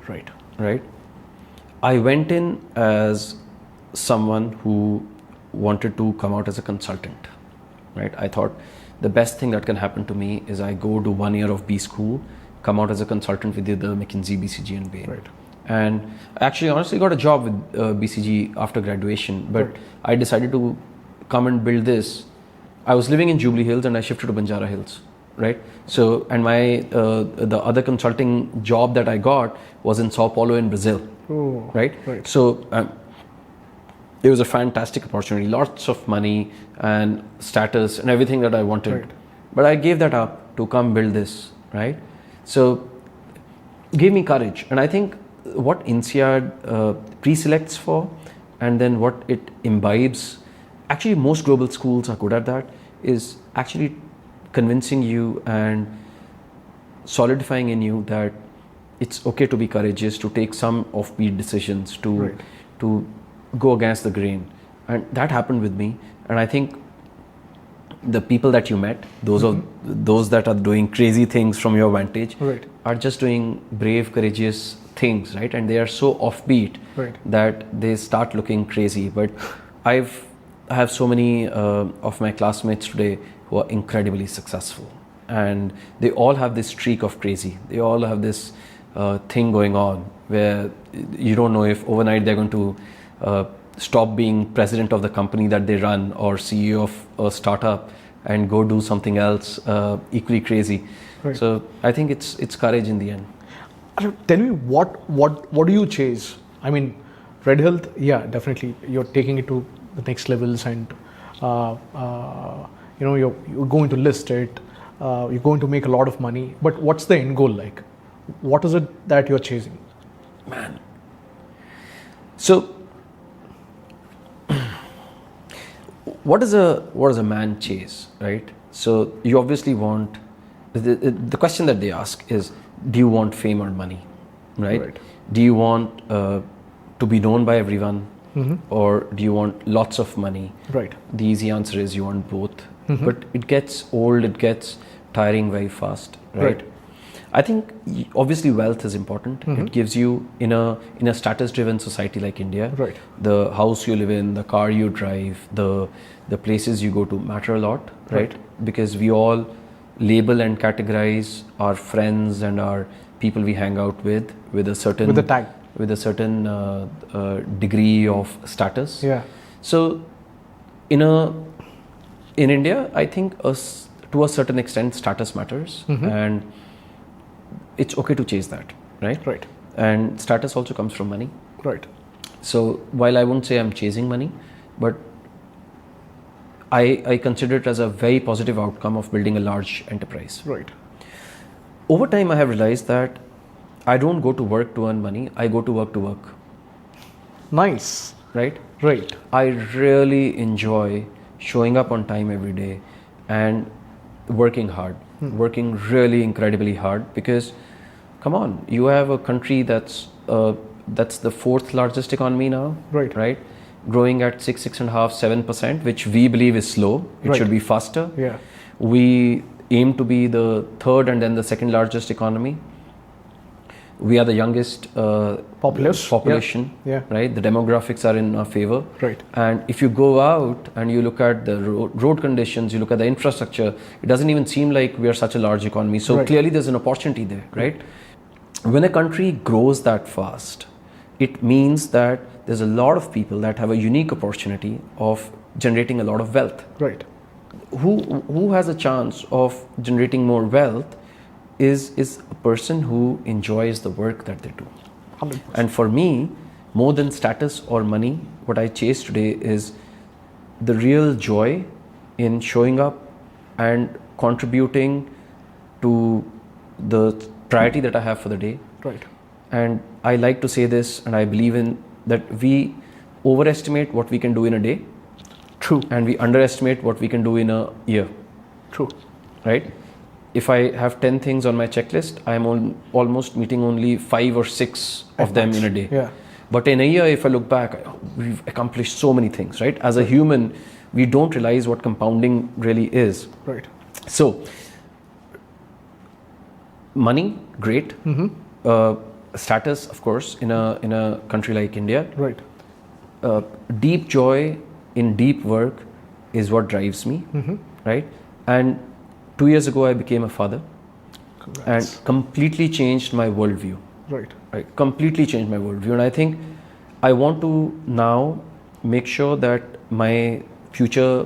Right. I went in as someone who wanted to come out as a consultant. right? I thought the best thing that can happen to me is I go do 1 year of B school, come out as a consultant with either McKinsey, BCG, and Bain. Right. And I actually honestly got a job with BCG after graduation, but Right. I decided to come and build this. I was living in Jubilee Hills and I shifted to Banjara Hills, right? So, and my the other consulting job that I got was in Sao Paulo in Brazil, Oh, right? right. So it was a fantastic opportunity, lots of money and status and everything that I wanted. Right. But I gave that up to come build this, right? So it gave me courage. And I think what INSEAD pre-selects for and then what it imbibes, actually most global schools are good at that, is actually convincing you and solidifying in you that it's okay to be courageous, to take some offbeat decisions, Right. to go against the grain. And that happened with me. And I think the people that you met, those are those that are doing crazy things from your vantage, Right. are just doing brave, courageous things, right? And they are so offbeat Right. that they start looking crazy. But I have so many of my classmates today who are incredibly successful, and they all have this streak of crazy. They all have this thing going on where you don't know if overnight they're going to stop being president of the company that they run or CEO of a startup and go do something else equally crazy. Right. So I think it's courage in the end. Tell me what do you chase? I mean, Red Health, yeah, definitely. You're taking it to the next levels, and you're going to list it. You're going to make a lot of money. But what's the end goal like? What is it that you're chasing? Man. So what does a man chase, right? So you obviously want the question that they ask is, do you want fame or money, right? Right. Do you want to be known by everyone, or do you want lots of money? Right. The easy answer is you want both, but it gets old, it gets tiring very fast, right? I think obviously wealth is important. It gives you in a status-driven society like India, Right. the house you live in, the car you drive, the places you go to matter a lot, right? Because we all label and categorize our friends and our people we hang out with a certain With a tag. with a certain degree of status. Yeah. So in India, I think to a certain extent status matters, and it's okay to chase that, right? Right. And status also comes from money. Right. So while I won't say I'm chasing money, but I consider it as a very positive outcome of building a large enterprise. Right. Over time, I have realized that I don't go to work to earn money. I go to work, Nice. right? Right. I really enjoy showing up on time every day and working hard, working really incredibly hard, because come on, you have a country that's the fourth largest economy now, Right. Growing at 6.5, 7%, which we believe is slow. It Right. should be faster. Yeah. We aim to be the third and then the second largest economy. We are the youngest population, Yeah. right? The demographics are in our favor. Right. And if you go out and you look at the road conditions, you look at the infrastructure, it doesn't even seem like we are such a large economy. So Right. clearly there's an opportunity there, right? When a country grows that fast, it means that there's a lot of people that have a unique opportunity of generating a lot of wealth. Right. Who has a chance of generating more wealth is a person who enjoys the work that they do. 100%. And for me, more than status or money, what I chase today is the real joy in showing up and contributing to the priority that I have for the day. Right. And I like to say this, and I believe in that we overestimate what we can do in a day, True. and we underestimate what we can do in a year, True. right? If I have 10 things on my checklist, I am almost meeting only 5 or 6 of them in a day. Yeah. But in a year, if I look back, we've accomplished so many things, right? As a human, we don't realize what compounding really is. Right. So, money, great. Status, of course, in a country like India. Right. Deep joy in deep work is what drives me. right? And 2 years ago, I became a father. Congrats. And completely changed my worldview. Right. Right, completely changed my worldview. And I think I want to now make sure that my future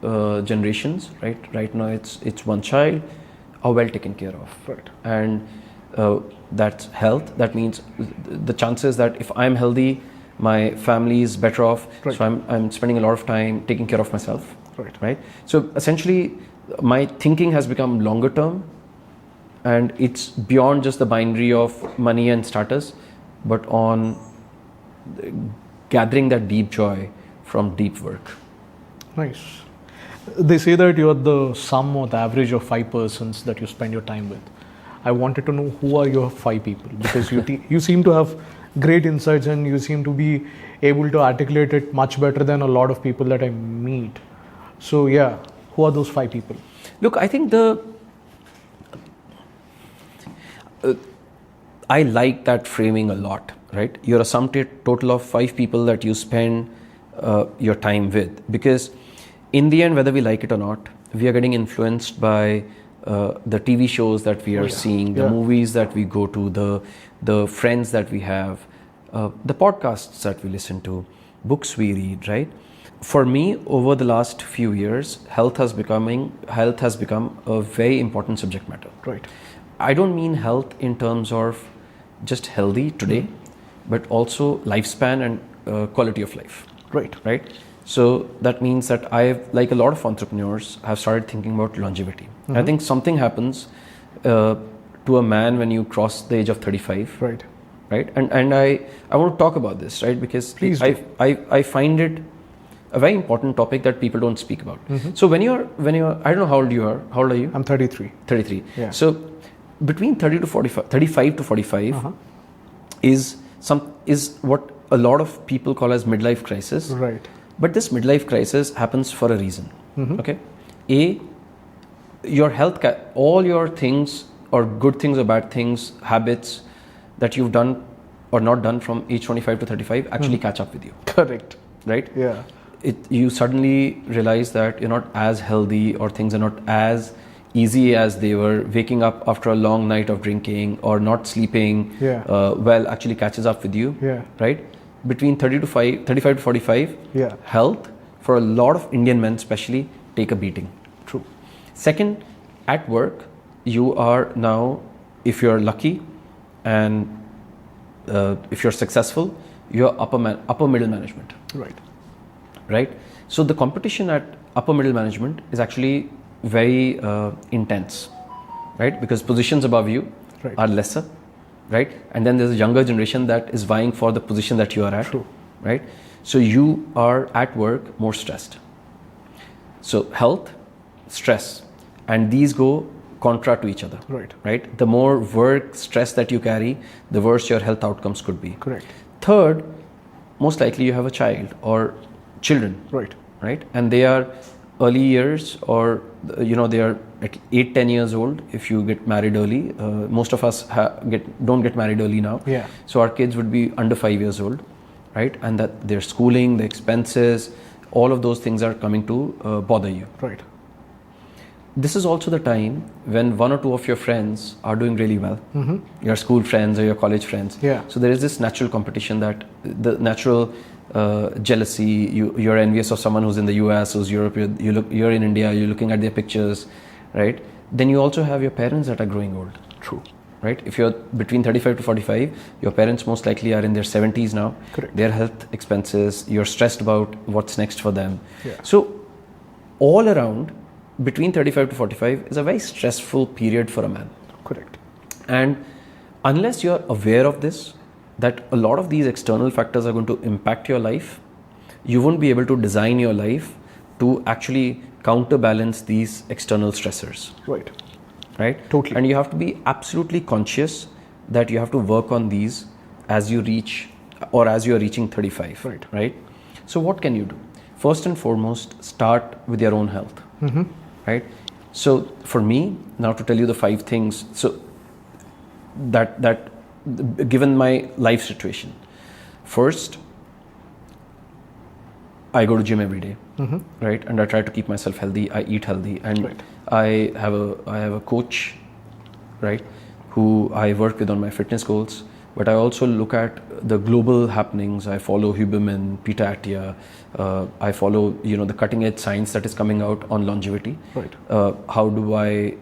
generations, right now it's one child, are well taken care of. Right. And that's health. That means the chances that if I'm healthy, my family is better off. Right. So I'm spending a lot of time taking care of myself. Right. So essentially, my thinking has become longer term. And it's beyond just the binary of money and status, but on gathering that deep joy from deep work. Nice. They say that you're the sum or the average of 5 persons that you spend your time with. I wanted to know who are your 5 people, because you seem to have great insights and you seem to be able to articulate it much better than a lot of people that I meet. So yeah, who are those 5 people? Look, I think I like that framing a lot, right? You're a sum total of 5 people that you spend your time with, because in the end, whether we like it or not, we are getting influenced by the TV shows that we are seeing, the movies that we go to, the friends that we have, the podcasts that we listen to, books we read, right? For me, over the last few years, health has become a very important subject matter. Right. I don't mean health in terms of just healthy today, but also lifespan and quality of life. Right. So that means that like a lot of entrepreneurs, have started thinking about longevity. I think something happens to a man when you cross the age of 35. Right. And I want to talk about this, right? Because I find it a very important topic that people don't speak about. So when you're I don't know how old you are. How old are you? I'm 33. 33. Yeah. So between 35 to 45 is what a lot of people call as midlife crisis. Right. But this midlife crisis happens for a reason. Okay. Your health, all your things, or good things or bad things, habits that you've done or not done from age 25 to 35 actually catch up with you. Correct. Right. Yeah. You suddenly realize that you're not as healthy, or things are not as easy as they were. Waking up after a long night of drinking or not sleeping well actually catches up with you. Right. Between 35 to 45, health for a lot of Indian men especially take a beating. True. Second, at work, you are now, if you're lucky and if you're successful, you're upper middle management. Right. So the competition at upper middle management is actually very intense, right? Because positions above you are lesser, right? And then there's a younger generation that is vying for the position that you are at. True. Right? So you are at work more stressed. So health, stress, and these go contra to each other. Right? The more work stress that you carry, the worse your health outcomes could be. Correct. Third, most likely you have a child or children. Right? And they are early years, or they are at 8-10 years old if you get married early. Most of us don't get married early now. So our kids would be under 5 years old, right? And that their schooling, the expenses, all of those things are coming to bother you. This is also the time when 1 or 2 of your friends are doing really well. Your school friends or your college friends. So there is this natural competition, that the natural jealousy. You're envious of someone who's in the US, who's Europe. You're in India. You're looking at their pictures, right? Then you also have your parents that are growing old. True. Right? If you're between 35 to 45, your parents most likely are in their 70s now. Correct. Their health expenses. You're stressed about what's next for them. So all around, between 35 to 45 is a very stressful period for a man. Correct. And unless you're aware of this, that a lot of these external factors are going to impact your life, you won't be able to design your life to actually counterbalance these external stressors. Right? Totally. And you have to be absolutely conscious that you have to work on these as you reach, or as you are reaching 35. Right? So what can you do? First and foremost, start with your own health. Right? So for me, now to tell you the 5 things, so that given my life situation, first, I go to gym every day, right? And I try to keep myself healthy. I eat healthy, and Right. I have a coach, right, who I work with on my fitness goals. But I also look at the global happenings. I follow Huberman, Peter Attia. I follow the cutting edge science that is coming out on longevity. Right. How do I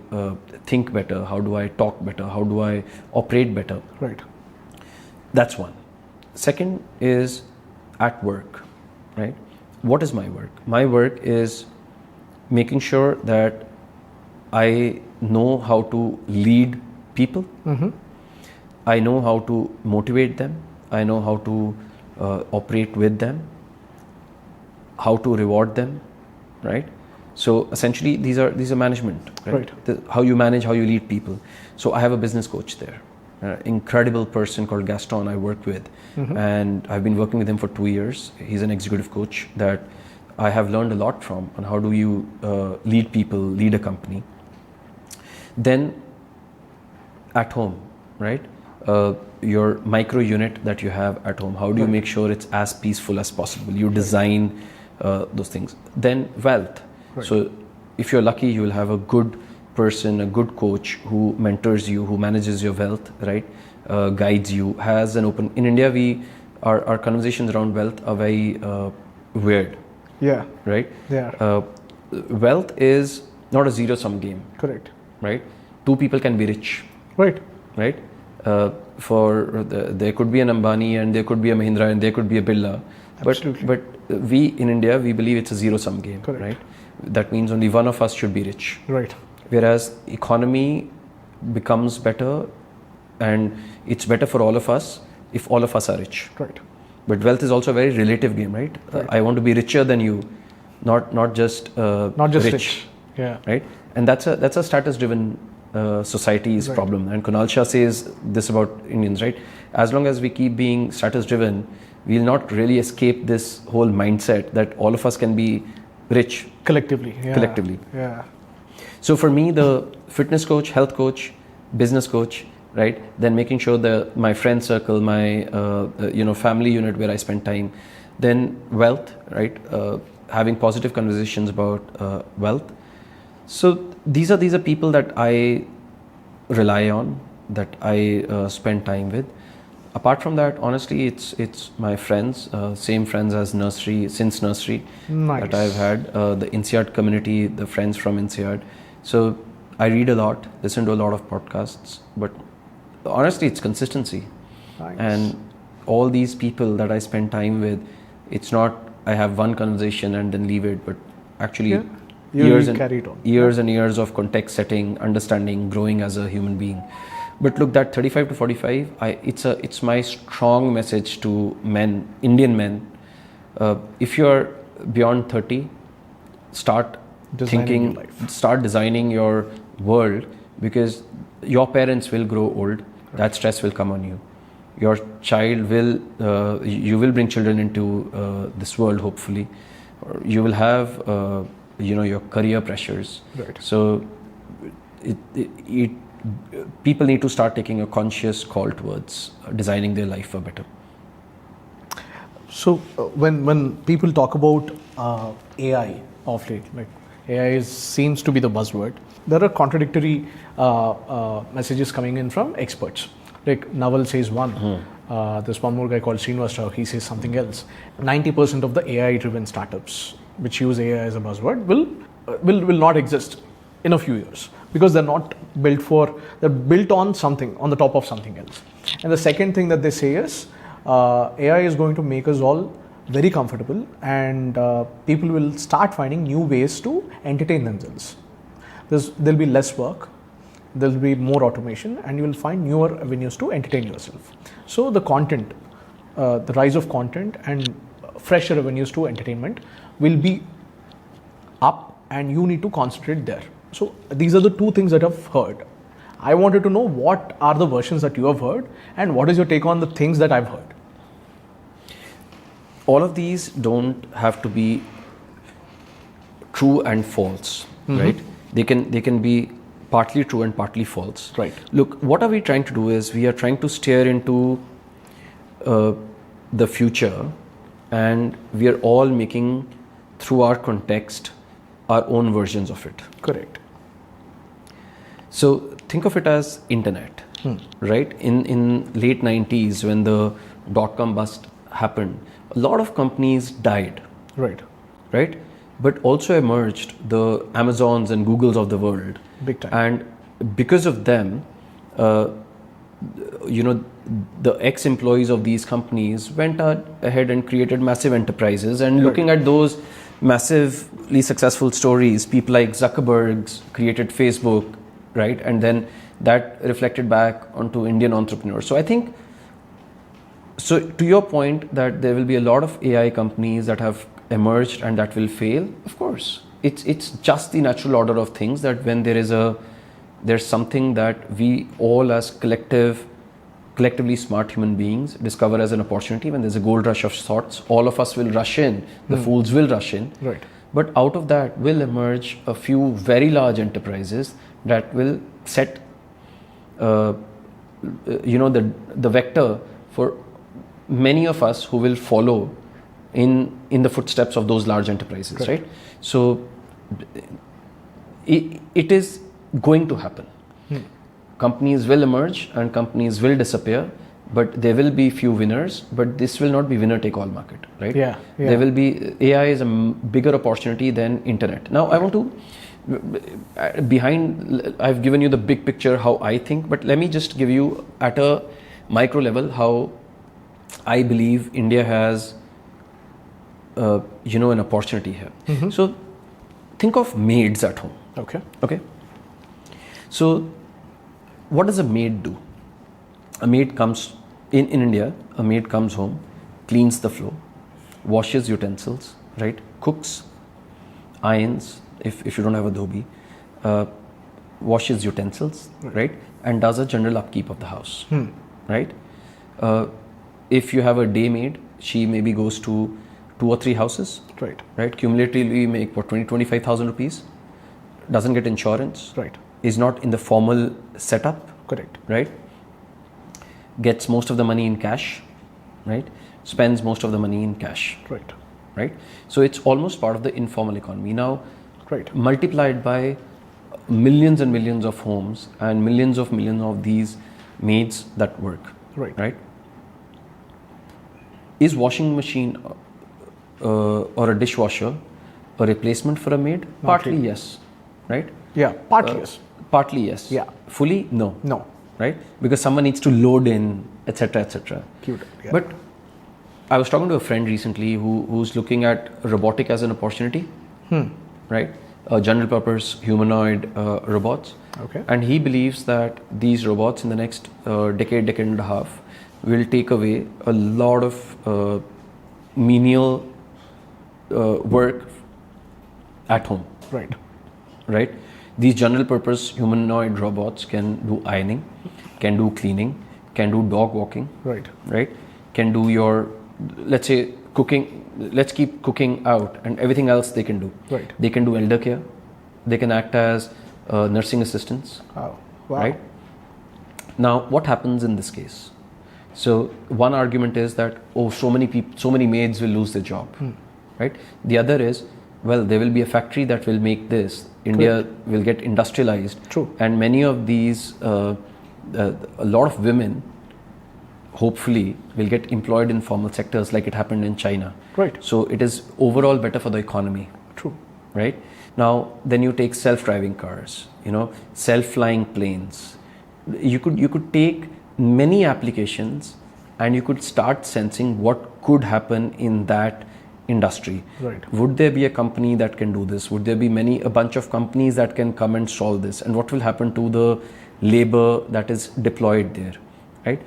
think better? How do I talk better? How do I operate better? Right. That's one. Second is at work, right? What is my work? My work is making sure that I know how to lead people. I know how to motivate them. I know how to operate with them, how to reward them, right? So essentially, these are management, right? How you manage, how you lead people. So I have a business coach there, incredible person called Gaston I work with, and I've been working with him for 2 years. He's an executive coach that I have learned a lot from on how do you lead people, lead a company. Then at home, right? Your micro unit that you have at home, how do you make sure it's as peaceful as possible? You design those things. Then wealth. So if you're lucky, you will have a good person, a good coach who mentors you, who manages your wealth, right? Guides you, has an open. In India, our conversations around wealth are very weird. Yeah. Right? Yeah. Wealth is not a zero-sum game. Correct. Right? Two people can be rich. Right. Right? There could be an Ambani and there could be a Mahindra and there could be a Birla. But we in India, we believe it's a zero-sum game. Correct. Right? That means only one of us should be rich. Right. Whereas economy becomes better and it's better for all of us if all of us are rich. Right. But wealth is also a very relative game, right? I want to be richer than you, not just rich. Yeah. Right? And that's a status-driven society's problem. And Kunal Shah says this about Indians, right? As long as we keep being status-driven, we'll not really escape this whole mindset that all of us can be rich Collectively. Yeah. So for me, the fitness coach, health coach, business coach, right? Then making sure that my friend circle, my family unit where I spend time. Then wealth, right? Having positive conversations about wealth. So these are people that I rely on, that I spend time with. Apart from that, honestly, it's my friends, same friends as since nursery. Nice. That I've had, the INSEAD community, the friends from INSEAD. So I read a lot, listen to a lot of podcasts, but honestly, it's consistency. Nice. And all these people that I spend time with, it's not I have one conversation and then leave it, but actually years and years of context setting, understanding, growing as a human being. But look, that 35 to 45, it's my strong message to men, Indian men. If you're beyond 30, start designing your world, because your parents will grow old. That stress will come on you. Your child you will bring children into this world, hopefully. Or you will have, your career pressures. Right. So people need to start taking a conscious call towards designing their life for better. So when people talk about AI of late, like AI seems to be the buzzword, there are contradictory messages coming in from experts. Like Naval says one, there's one more guy called Srinivas Rao, he says something else. 90% of the AI-driven startups which use AI as a buzzword will not exist in a few years, because they're built on something, on the top of something else. And the second thing that they say is AI is going to make us all very comfortable, and people will start finding new ways to entertain themselves. There'll be less work, there'll be more automation, and you will find newer avenues to entertain yourself. So the content, the rise of content and fresher avenues to entertainment will be up, and you need to concentrate there. So these are the two things that I've heard. I wanted to know what are the versions that you have heard, and what is your take on the things that I've heard? All of these don't have to be true and false, right? They can be partly true and partly false. Right. Look, what are we trying to do is we are trying to steer into the future and we are all making, through our context, our own versions of it. Correct. So think of it as internet, right? In late 90s, when the dot-com bust happened, a lot of companies died, Right. right? But also emerged the Amazons and Googles of the world. Big time. And because of them, the ex-employees of these companies went ahead and created massive enterprises. And looking at those massively successful stories, people like Zuckerberg created Facebook, right? And then that reflected back onto Indian entrepreneurs. So I think, so to your point that there will be a lot of AI companies that have emerged and that will fail, of course. It's just the natural order of things that when there's something that we all as collectively smart human beings discover as an opportunity, when there's a gold rush of sorts, all of us will rush in, the fools will rush in. Right. But out of that will emerge a few very large enterprises that will set the vector for many of us who will follow in the footsteps of those large enterprises, right? So it is going to happen. Companies will emerge and companies will disappear, but there will be few winners, but this will not be winner take all market, right? Yeah. There will be, AI is a bigger opportunity than internet. Now I want to, I've given you the big picture how I think, but let me just give you at a micro level how I believe India has an opportunity here. So think of maids at home. Okay. So what does a maid do? A maid comes in India, a maid comes home, cleans the floor, washes utensils, right? Cooks, irons, if you don't have a dhobi, washes utensils, right? And does a general upkeep of the house, right? If you have a day maid, she maybe goes to 2 or 3 houses, right? Cumulatively make 25,000 rupees, doesn't get insurance, is not in the formal setup, right? Gets most of the money in cash, right? Spends most of the money in cash, right? So it's almost part of the informal economy. Now, multiplied by millions and millions of homes and millions of these maids that work, right? Is washing machine or a dishwasher a replacement for a maid? Partly yes, right? Yeah, partly yes. Partly yes. Yeah. Fully no. No. Right? Because someone needs to load in, etc., etc. Cute. Yeah. But I was talking to a friend recently who's looking at robotic as an opportunity, right? General purpose humanoid robots. Okay. And he believes that these robots in the next decade and a half will take away a lot of menial work at home. Right? These general purpose humanoid robots can do ironing, can do cleaning, can do dog walking, right? Can do your, let's say, cooking. Let's keep cooking out, and everything else they can do. They can do elder care. They can act as nursing assistants. Wow. Right? Now, what happens in this case? So one argument is that so many maids will lose their job, right? The other is, well, there will be a factory that will make this. India will get industrialized. And many of these, a lot of women, hopefully, will get employed in formal sectors like it happened in China. So it is overall better for the economy. Right? Now, then you take self-driving cars, self-flying planes. You could take many applications and you could start sensing what could happen in that industry. Would there be a company that can do this? Would there be a bunch of companies that can come and solve this? And what will happen to the labor that is deployed there, right?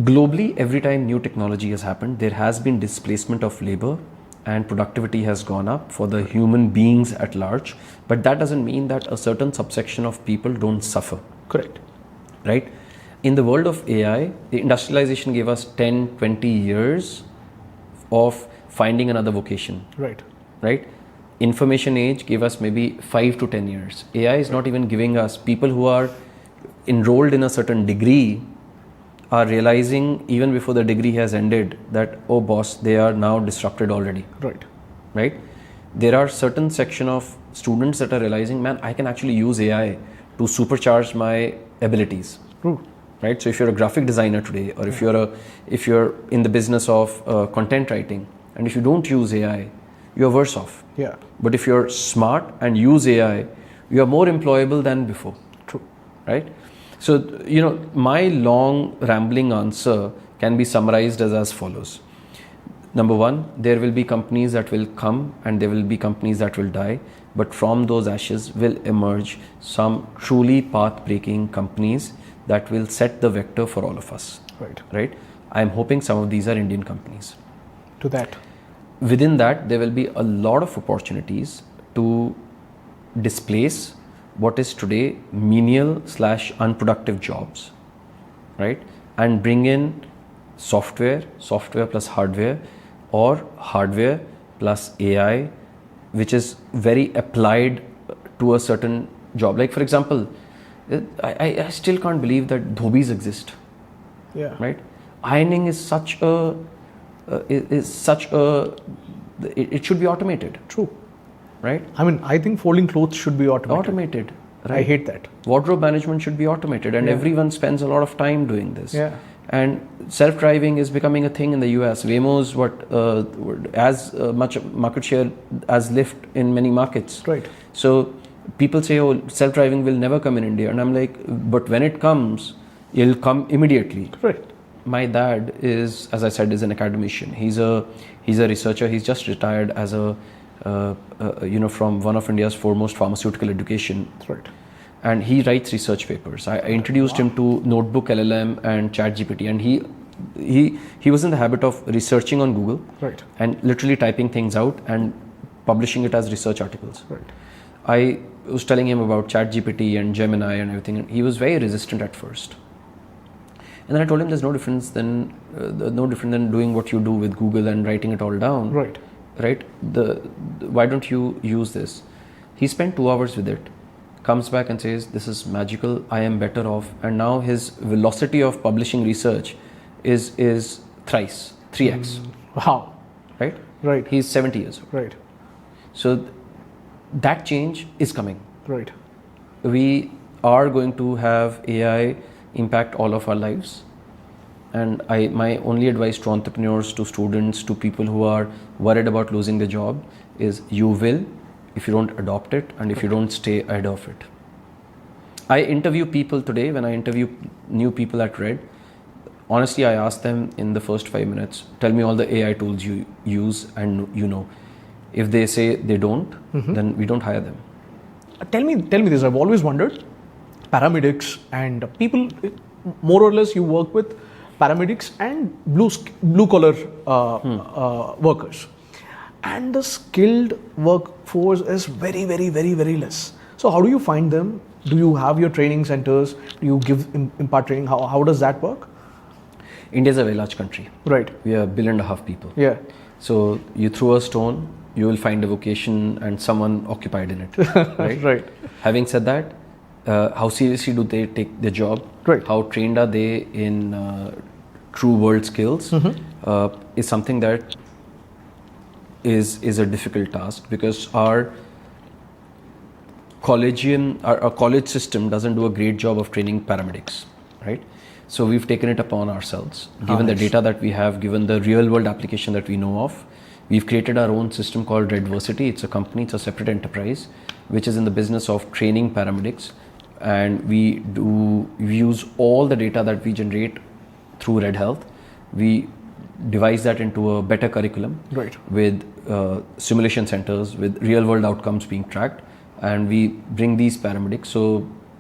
Globally, every time new technology has happened, there has been displacement of labor and productivity has gone up for the human beings at large. But that doesn't mean that a certain subsection of people don't suffer. Right? In the world of AI, the industrialization gave us 10, 20 years of finding another vocation. Right? Information age gave us maybe 5 to 10 years. AI is not even giving us people who are enrolled in a certain degree are realizing even before the degree has ended that, oh boss, they are now disrupted already. Right. Right? There are certain section of students that are realizing, man, I can actually use AI to supercharge my abilities. True. Right? So if you're a graphic designer today, or if you're in the business of content writing, and if you don't use AI, you're worse off. Yeah. But if you're smart and use AI, you're more employable than before. True. Right? So, my long rambling answer can be summarized as follows. Number one, there will be companies that will come and there will be companies that will die, but from those ashes will emerge some truly path-breaking companies that will set the vector for all of us. Right. Right? I'm hoping some of these are Indian companies. To that. Within that, there will be a lot of opportunities to displace what is today menial / unproductive jobs, right? And bring in software plus hardware, or hardware plus AI, which is very applied to a certain job. Like for example, I still can't believe that dhobis exist. Yeah. Right? Ironing is such a it should be automated. True. Right? I mean, I think folding clothes should be Automated. Right? I hate that. Wardrobe management should be automated, and everyone spends a lot of time doing this. Yeah. And self-driving is becoming a thing in the US. Waymo's as much market share as Lyft in many markets. Right. So people say, oh, self-driving will never come in India, and I'm like, but when it comes, it'll come immediately. Right. My dad is, as I said, is an academician. He's a researcher. He's just retired as from one of India's foremost pharmaceutical education. Right. And he writes research papers. I introduced him to Notebook LLM and ChatGPT, and he was in the habit of researching on Google, right, and literally typing things out and publishing it as research articles. Right. I was telling him about ChatGPT and Gemini and everything, and he was very resistant at first. And then I told him there's no different than doing what you do with Google and writing it all down. Right. Right? Why don't you use this? He spent 2 hours with it, comes back and says, this is magical, I am better off. And now his velocity of publishing research is 3x. Wow. Right? Right. He's 70 years old. Right. So that change is coming. Right. We are going to have AI impact all of our lives. And my only advice to entrepreneurs, to students, to people who are worried about losing their job is, you will, if you don't adopt it and if you don't stay ahead of it. I interview people today. When I interview new people at Red, honestly, I ask them in the first 5 minutes, tell me all the AI tools you use and you know. If they say they don't, then we don't hire them. Tell me this. I've always wondered, paramedics and people, more or less you work with paramedics and blue collar workers, and the skilled workforce is very, very, very, very less. So how do you find them? Do you have your training centers? Do you impart training? How does that work? India is a very large country. Right. We are 1.5 billion people. Yeah. So you throw a stone, you will find a vocation and someone occupied in it. Right. Right. Having said that, how seriously do they take their job? Right. How trained are they in true world skills? Is something that is a difficult task, because our college system doesn't do a great job of training paramedics, right? So we've taken it upon ourselves, given the data that we have, given the real world application that we know of. We've created our own system called Redversity. It's a company, it's a separate enterprise, which is in the business of training paramedics. And we use all the data that we generate through Red Health. We devise that into a better curriculum, right, with simulation centers, with real world outcomes being tracked. And we bring these paramedics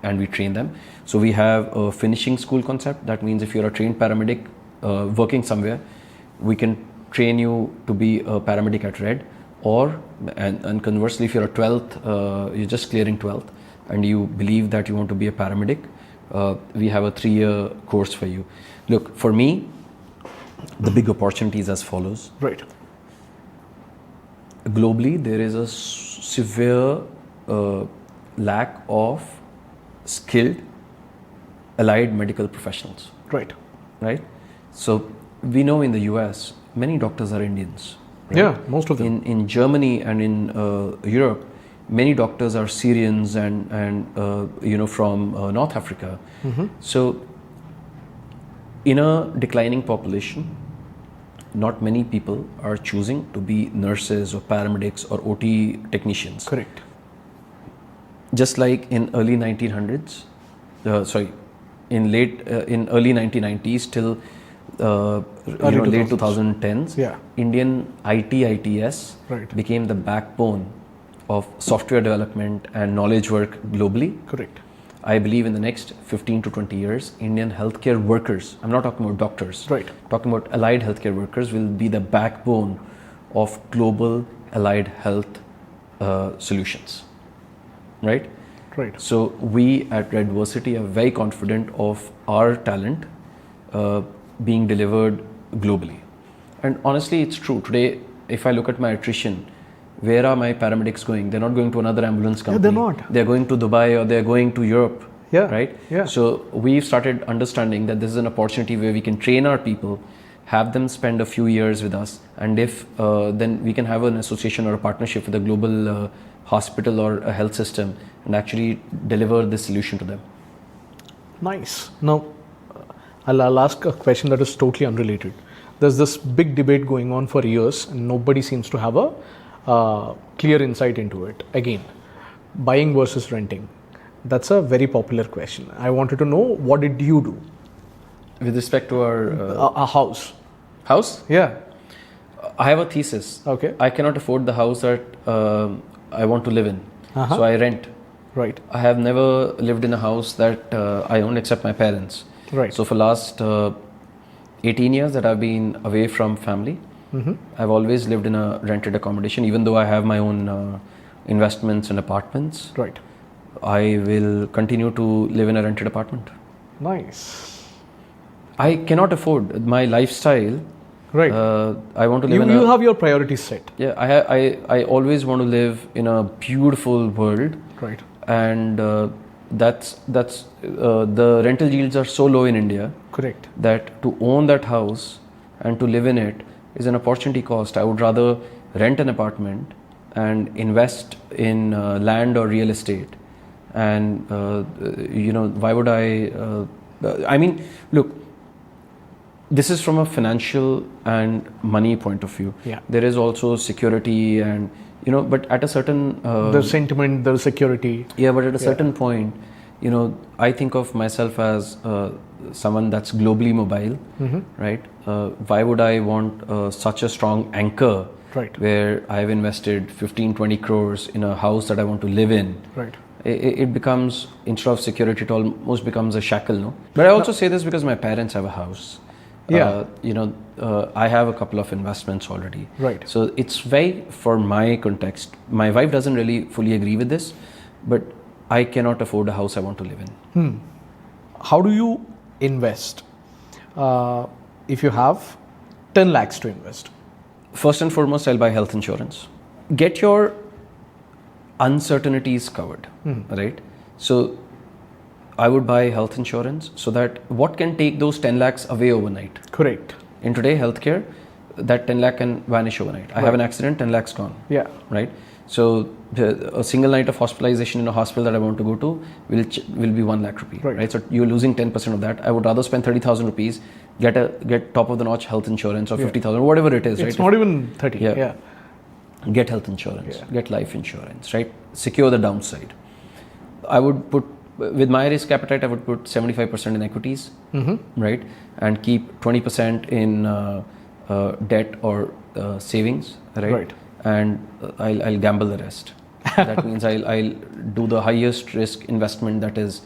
and we train them. So we have a finishing school concept. That means if you're a trained paramedic working somewhere, we can train you to be a paramedic at Red. And conversely, if you're a 12th, you're just clearing 12th, and you believe that you want to be a paramedic, we have a 3-year course for you. Look, for me, the big opportunity is as follows. Right. Globally, there is a severe lack of skilled allied medical professionals. Right. right? So we know in the US, many doctors are Indians. Right? Yeah, most of them. In Germany and in Europe, many doctors are Syrians and from North Africa. So in a declining population, not many people are choosing to be nurses or paramedics or OT technicians. Correct. Just like in early 1900s, in early 1990s till late 2010s, Yeah. Indian ITS Right. became the backbone of software development and knowledge work globally. Correct. I believe in the next 15 to 20 years, Indian healthcare workers, I'm not talking about doctors, Right. talking about allied healthcare workers, will be the backbone of global allied health solutions. Right? Right. So we at Redversity are very confident of our talent being delivered globally. And honestly, it's true. Today, if I look at my attrition, where are my paramedics going? They're not going to another ambulance company. they're not. They're going to Dubai or they're going to Europe. Yeah. Right? Yeah. So we've started understanding that this is an opportunity where we can train our people, have them spend a few years with us, and if then we can have an association or a partnership with a global hospital or a health system and actually deliver this solution to them. Nice. Now, I'll ask a question that is totally unrelated. There's this big debate going on for years, and nobody seems to have a clear insight into it. Again, buying versus renting. That's a very popular question. I wanted to know, what did you do? With respect to our A house. house, Yeah. I have a thesis. Okay. I cannot afford the house that I want to live in, so I rent. Right. I have never lived in a house that I own except my parents. Right. So for last 18 years that I've been away from family, I've always lived in a rented accommodation, even though I have my own investments and apartments. Right. I will continue to live in a rented apartment. Nice. I cannot afford my lifestyle. Right. I want to live in You a... have your priorities set. Yeah, I always want to live in a beautiful world. Right. And that's the rental yields are so low in India. Correct. That to own that house and to live in it is an opportunity cost. I would rather rent an apartment and invest in land or real estate. And why would I mean, look, this is from a financial and money point of view. Yeah. There is also security and but at a certain The sentiment, the security. yeah, but at a certain point, I think of myself as someone that's globally mobile, right? Why would I want such a strong anchor, Right. where I've invested 15-20 crores in a house that I want to live in? Right. It becomes, instead of security, it almost becomes a shackle, no? But I also say this because my parents have a house. Yeah. I have a couple of investments already. Right. So it's very, for my context, my wife doesn't really fully agree with this, but I cannot afford a house I want to live in. How do you invest if you have 10 lakhs to invest? First and foremost, I'll buy health insurance. Get your uncertainties covered, right? So I would buy health insurance so that what can take those 10 lakhs away overnight? Correct. In today healthcare, that 10 lakh can vanish overnight. I have an accident, 10 lakhs gone. Yeah. Right? So a single night of hospitalization in a hospital that I want to go to will be 1 lakh rupee. Right. So you're losing 10% of that. I would rather spend 30,000 rupees, get top of the notch health insurance or 50,000, whatever it is. It's right? not even 30. Yeah. Yeah. Get health insurance, Yeah. get life insurance, right? Secure the downside. I would put, with my risk appetite, I would put 75% in equities, right? And keep 20% in debt or savings, right? Right. And I'll gamble the rest. That means I'll do the highest risk investment that is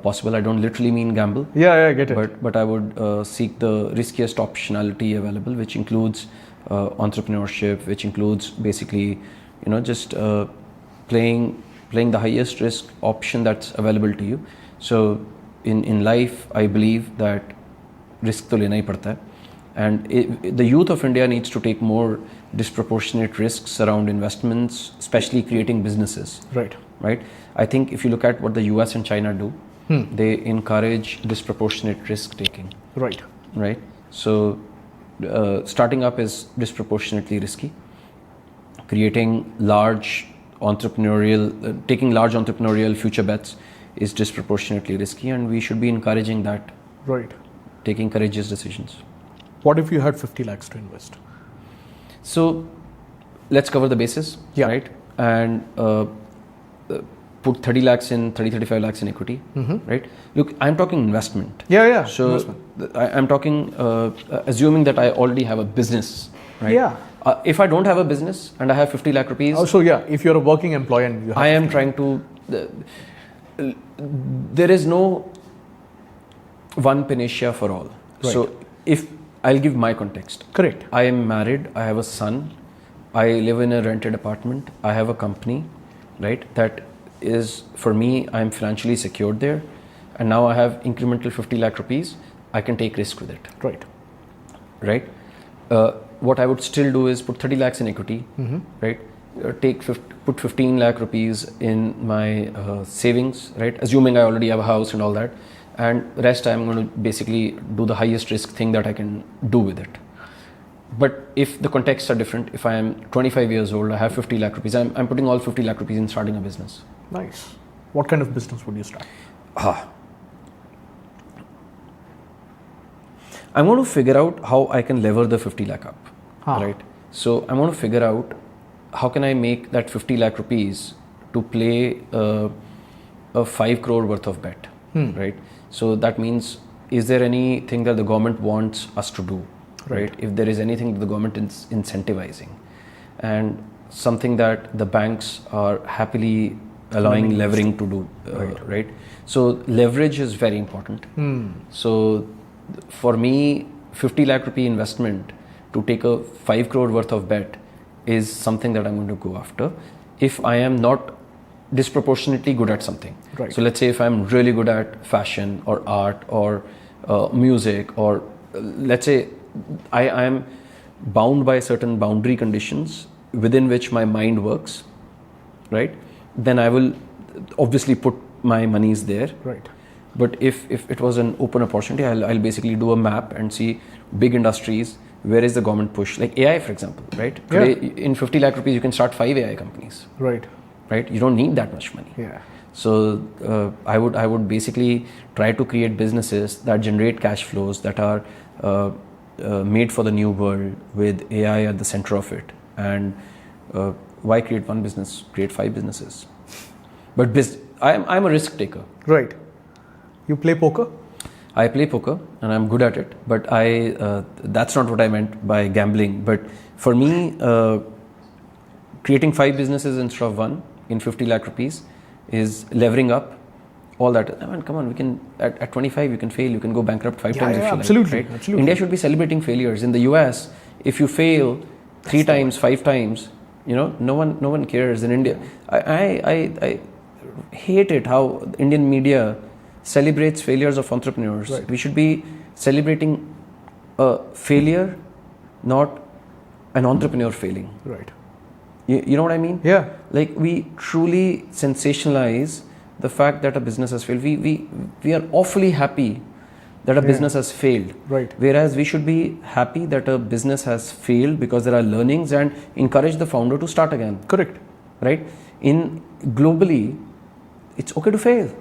possible. I don't literally mean gamble. Yeah, I get it. But I would seek the riskiest optionality available, which includes entrepreneurship, which includes basically, just playing the highest risk option that's available to you. So in life, I believe that risk to lena hi padta hai. And the youth of India needs to take more disproportionate risks around investments, especially creating businesses. Right. Right? I think if you look at what the US and China do, they encourage disproportionate risk taking. Right. right? So starting up is disproportionately risky. Creating large taking large entrepreneurial future bets is disproportionately risky, and we should be encouraging that. Right. Taking courageous decisions. What if you had 50 lakhs to invest? So let's cover the basis, Yeah. right? And put 30 lakhs in, 35 lakhs in equity, right? Look, I'm talking investment. Yeah. So investment. I'm talking, assuming that I already have a business, right? Yeah. If I don't have a business and I have 50 lakh rupees, So yeah, if you're a working employee and you have I am trying to, there is no one panacea for all. Right. So if I'll give my context. Correct. I am married, I have a son, I live in a rented apartment, I have a company, right? That is, for me, I'm financially secured there, and now I have incremental 50 lakh rupees, I can take risk with it. Right. Right? What I would still do is put 30 lakhs in equity, right? Put 15 lakh rupees in my savings, right? Assuming I already have a house and all that, and rest I'm going to basically do the highest risk thing that I can do with it. But if the contexts are different, if I am 25 years old, I have 50 lakh rupees, I'm putting all 50 lakh rupees in starting a business. Nice. What kind of business would you start? I'm going to figure out how I can lever the 50 lakh up, Ah. right? So I'm going to figure out how can I make that 50 lakh rupees to play a 5 crore worth of bet, right? So that means, is there anything that the government wants us to do, right? If there is anything that the government is incentivizing, and something that the banks are happily allowing levering to do, right? So leverage is very important. So for me, 50 lakh rupee investment to take a 5 crore worth of bet is something that I'm going to go after if I am not disproportionately good at something. Right. So let's say if I'm really good at fashion or art or music, or let's say I am bound by certain boundary conditions within which my mind works, right? Then I will obviously put my monies there. Right. But if it was an open opportunity, I'll basically do a map and see big industries, where is the government push, like AI, for example, right? Today, in 50 lakh rupees, you can start 5 AI companies, Right. right? You don't need that much money. Yeah. So I would basically try to create businesses that generate cash flows, that are made for the new world with AI at the center of it. And why create one business? Create 5 businesses. But I'm a risk taker. Right. You play poker? I play poker and I'm good at it, but that's not what I meant by gambling. But for me, creating 5 businesses instead of 1 in 50 lakh rupees is levering up. All that. I mean, come on, we can at 25 you can fail, you can go bankrupt 5 times if you absolutely, like. Right? Absolutely. India should be celebrating failures. In the US, if you fail 3 times, 5 times, no one cares. In India, I hate it how Indian media celebrates failures of entrepreneurs. Right. We should be celebrating a failure, not an entrepreneur failing. Right. You know what I mean? Yeah. Like, we truly sensationalize the fact that a business has failed. We are awfully happy that a business has failed. Right. Whereas we should be happy that a business has failed because there are learnings, and encourage the founder to start again. Correct. Right? Globally, it's okay to fail.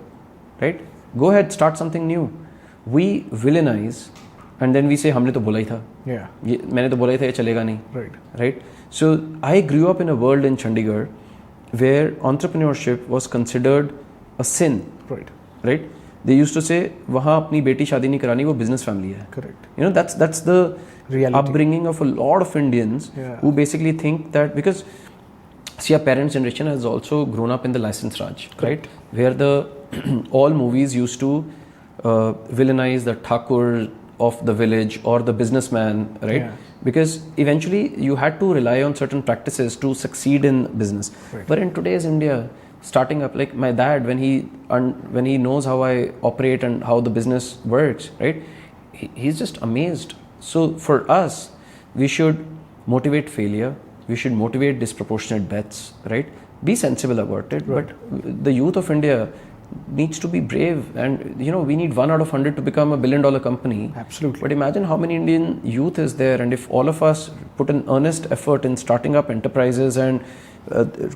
Right? Go ahead, start something new. We villainize and then we say, हमने तो बोला ही था. Yeah. मैंने तो बोला ही था, ये चलेगा नहीं. Right. Right? So I grew up in a world in Chandigarh where entrepreneurship was considered a sin. Right. Right? They used to say, वहाँ अपनी बेटी शादी नहीं करानी, वो business family है. Correct. That's the reality. Upbringing of a lot of Indians who basically think that, because see, our parents' generation has also grown up in the license Raj, right? Where all movies used to villainize the Thakur of the village or the businessman, right? Yeah. Because eventually you had to rely on certain practices to succeed in business. Right. But in today's India, starting up, like my dad, when he knows how I operate and how the business works, right? He's just amazed. So for us, we should motivate failure. We should motivate disproportionate bets, right? Be sensible about it. Right. But the youth of India needs to be brave, and we need 1 out of 100 to become $1 billion company. Absolutely. But imagine how many Indian youth is there, and if all of us put an earnest effort in starting up enterprises and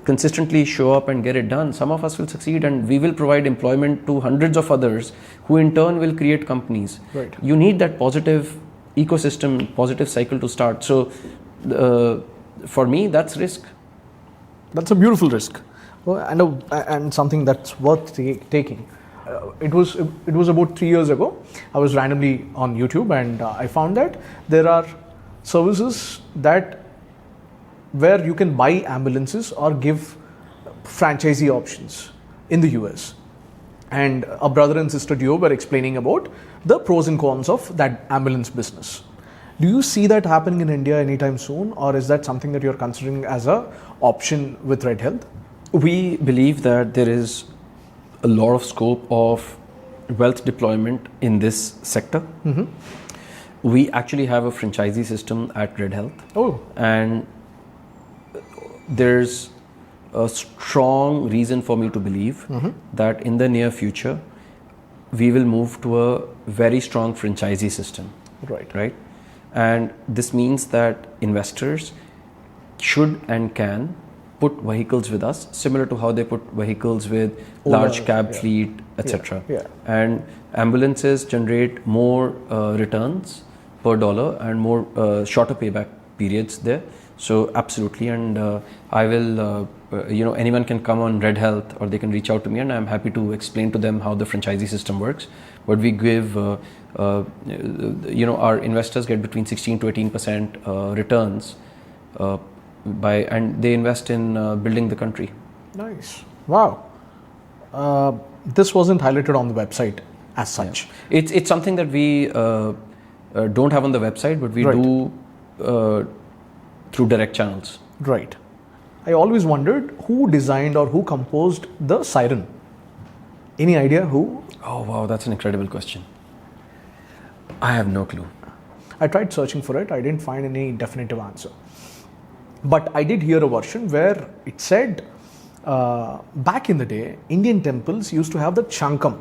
consistently show up and get it done, some of us will succeed, and we will provide employment to hundreds of others who in turn will create companies. Right. You need that positive ecosystem, positive cycle to start. So for me, that's risk. That's a beautiful risk, and something that's worth taking. It was about 3 years ago. I was randomly on YouTube, and I found that there are services where you can buy ambulances or give franchisee options in the US. And a brother and sister duo were explaining about the pros and cons of that ambulance business. Do you see that happening in India anytime soon, or is that something that you're considering as an option with Red Health? We believe that there is a lot of scope of wealth deployment in this sector. Mm-hmm. We actually have a franchisee system at Red Health. Oh. And there's a strong reason for me to believe that in the near future, we will move to a very strong franchisee system. Right? And this means that investors should and can put vehicles with us, similar to how they put vehicles with large cab fleet, etc. Yeah. And ambulances generate more returns per dollar and more shorter payback periods there. So absolutely, and I will, anyone can come on Red Health, or they can reach out to me, and I'm happy to explain to them how the franchisee system works. But we give, our investors get between 16 to 18% returns and they invest in building the country. Nice. Wow. This wasn't highlighted on the website as such. Yeah. It's something that we don't have on the website, but we do through direct channels. Right. I always wondered who designed or who composed the siren. Any idea who? Oh wow, that's an incredible question. I have no clue. I tried searching for it. I didn't find any definitive answer. But I did hear a version where it said back in the day, Indian temples used to have the chankam.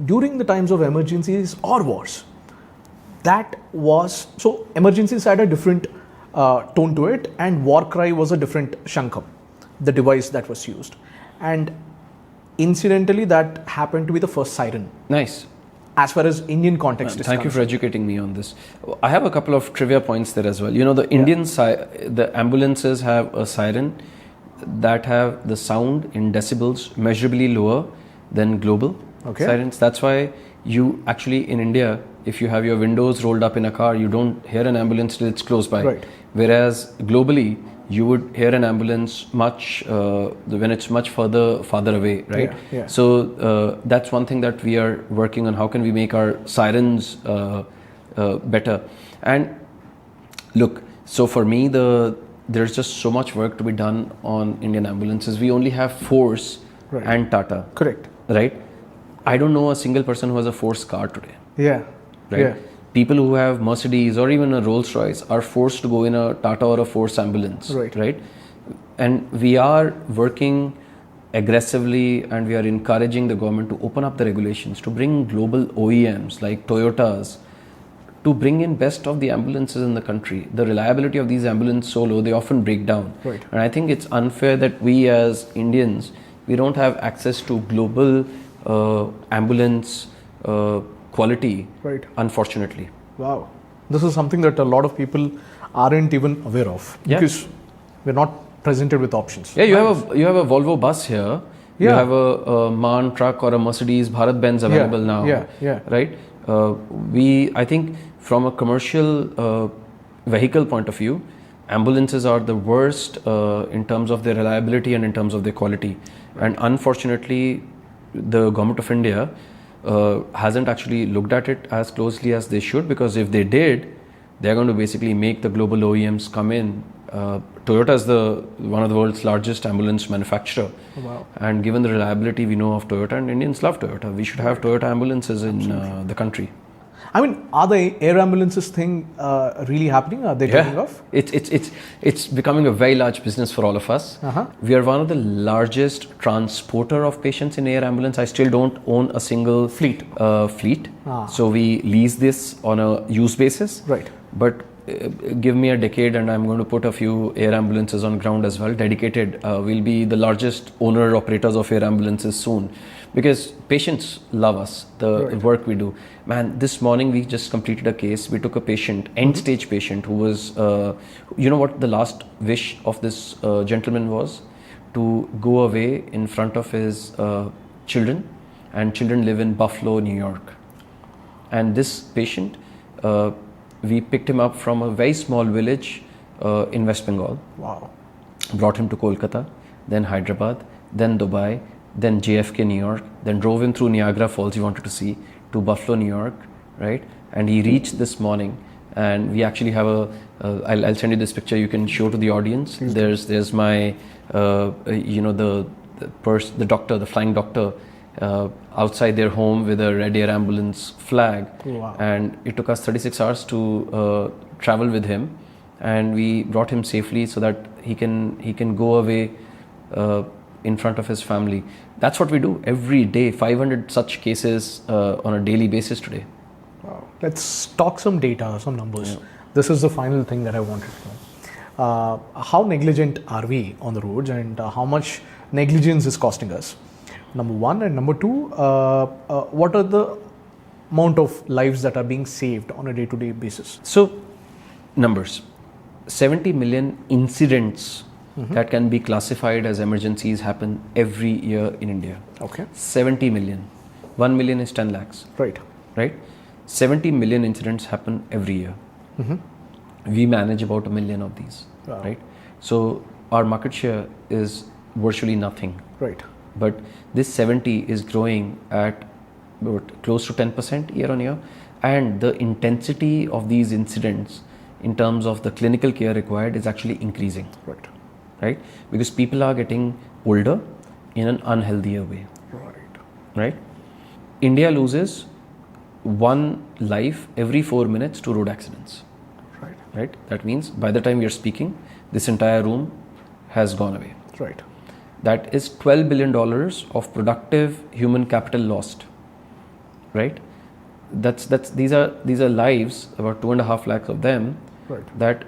During the times of emergencies or wars. So emergencies had a different tone to it, and war cry was a different shankam, the device that was used. And incidentally, that happened to be the first siren. Nice. As far as Indian context is Thank you for educating me on this. I have a couple of trivia points there as well. The ambulances have a siren that have the sound in decibels measurably lower than global sirens. That's why you actually in India, if you have your windows rolled up in a car, you don't hear an ambulance till it's close by. Right. Whereas globally, you would hear an ambulance when it's much farther away, right? Yeah. So that's one thing that we are working on. How can we make our sirens better? And look, so for me, there's just so much work to be done on Indian ambulances. We only have Force and Tata. Correct. Right? I don't know a single person who has a Force car today. Yeah. Right? Yeah. People who have Mercedes or even a Rolls Royce are forced to go in a Tata or a Force ambulance. Right? And we are working aggressively, and we are encouraging the government to open up the regulations, to bring global OEMs like Toyotas, to bring in best of the ambulances in the country. The reliability of these ambulances so low, they often break down. Right. And I think it's unfair that we as Indians, we don't have access to global ambulance quality, unfortunately. Wow. This is something that a lot of people aren't even aware of, because we're not presented with options. Yeah, you have a Volvo bus here. You have a MAN truck or a Mercedes Bharat-Benz available now. Yeah. Right? I think from a commercial vehicle point of view, ambulances are the worst in terms of their reliability and in terms of their quality. And unfortunately, the government of India hasn't actually looked at it as closely as they should, because if they did, they're going to basically make the global OEMs come in. Toyota is one of the world's largest ambulance manufacturer. Wow. And given the reliability we know of Toyota, and Indians love Toyota, we should have Toyota ambulances in the country. I mean, are the air ambulances thing really happening? Are they taking off? It's becoming a very large business for all of us. We are one of the largest transporter of patients in air ambulance. I still don't own a single fleet. So we lease this on a use basis. Right. But give me a decade and I'm going to put a few air ambulances on ground as well, dedicated. We'll be the largest owner operators of air ambulances soon, because patients love us, the work we do. Man, this morning we just completed a case. We took a patient, end stage patient, who was, you know what the last wish of this gentleman was? To go away in front of his children, and children live in Buffalo, New York. And this patient, we picked him up from a very small village in West Bengal. Wow. Brought him to Kolkata, then Hyderabad, then Dubai, then JFK, New York, then drove him through Niagara Falls, he wanted to see, to Buffalo, New York, right? And he reached this morning, and we actually have I'll send you this picture, you can show to the audience. There's my, the doctor, the flying doctor, outside their home with a red air ambulance flag. Wow. And it took us 36 hours to travel with him, and we brought him safely so that he can go away in front of his family. That's what we do every day. 500 such cases on a daily basis today. Wow. Let's talk some data, some numbers. This is the final thing that I wanted to know. How negligent are we on the roads, and how much negligence is costing us? Number one, and number two, what are the amount of lives that are being saved on a day-to-day basis? So, numbers. 70 million incidents that can be classified as emergencies happen every year in India. Okay. 70 million. 1 million is 10 lakhs. Right. Right? 70 million incidents happen every year. We manage about 1 million of these. Wow. Right? So, our market share is virtually nothing. Right. But this 70 is growing at close to 10% year on year, and the intensity of these incidents in terms of the clinical care required is actually increasing. Right? Because people are getting older in an unhealthier way. Right? India loses 1 life every 4 minutes to road accidents. Right? That means by the time we are speaking, this entire room has gone away. Right. That is $12 billion of productive human capital lost. Right? These are lives, about 2.5 lakhs of them, that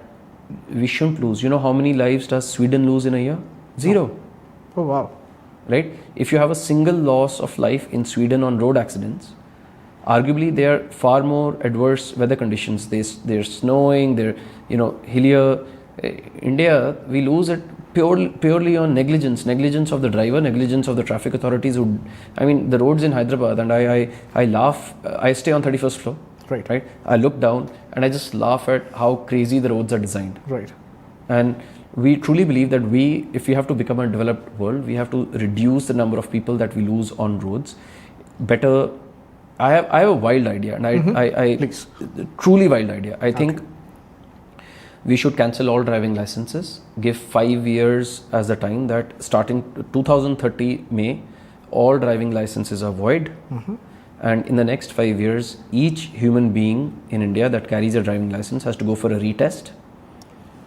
we shouldn't lose. You know how many lives does Sweden lose in a year? 0. Oh wow. Right? If you have a single loss of life in Sweden on road accidents, arguably there are far more adverse weather conditions. They're snowing, they're hillier. India, we lose it purely on negligence of the driver, negligence of the traffic authorities. The roads in Hyderabad, and I laugh. I stay on 31st floor. Right. I look down and I just laugh at how crazy the roads are designed. Right. And we truly believe that if we have to become a developed world, we have to reduce the number of people that we lose on roads. Better. I have a wild idea, and I Please. Truly wild idea. I think we should cancel all driving licenses, give 5 years as the time that starting 2030 May, all driving licenses are void. And in the next 5 years, each human being in India that carries a driving license has to go for a retest.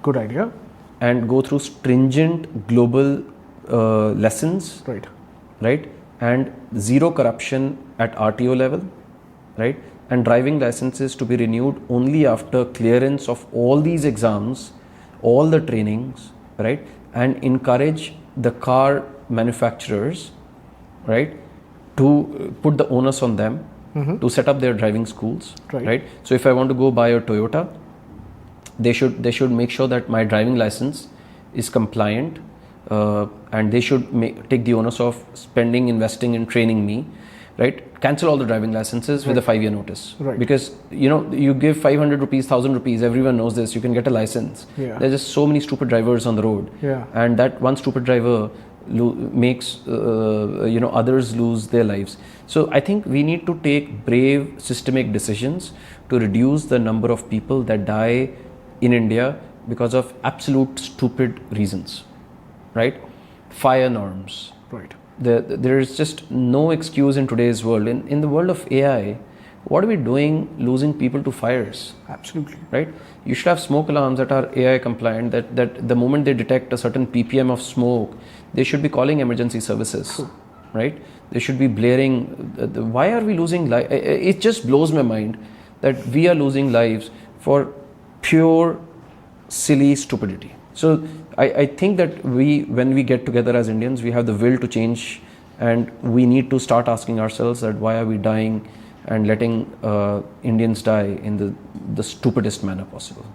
Good idea. And go through stringent global lessons. Right? And zero corruption at RTO level. Right? And driving licenses to be renewed only after clearance of all these exams, all the trainings, right? And encourage the car manufacturers, right, to put the onus on them to set up their driving schools, right? So if I want to go buy a Toyota, they should make sure that my driving license is compliant, and they should take the onus of investing in training me. Right? Cancel all the driving licenses with a 5-year notice. Because, you give 500 rupees, 1,000 rupees, everyone knows this, you can get a license. There's just so many stupid drivers on the road. And that one stupid driver makes, others lose their lives. So I think we need to take brave, systemic decisions to reduce the number of people that die in India because of absolute stupid reasons. Right? Fire norms. Right. There is just no excuse in today's world. In the world of AI, What are we doing losing people to fires? Absolutely. Right? You should have smoke alarms that are AI compliant, that the moment they detect a certain ppm of smoke, they should be calling emergency services. True. Right? They should be blaring. Why are we losing life? It just blows my mind that we are losing lives for pure silly stupidity. So I think that when we get together as Indians, we have the will to change, and we need to start asking ourselves that why are we dying and letting Indians die in the stupidest manner possible.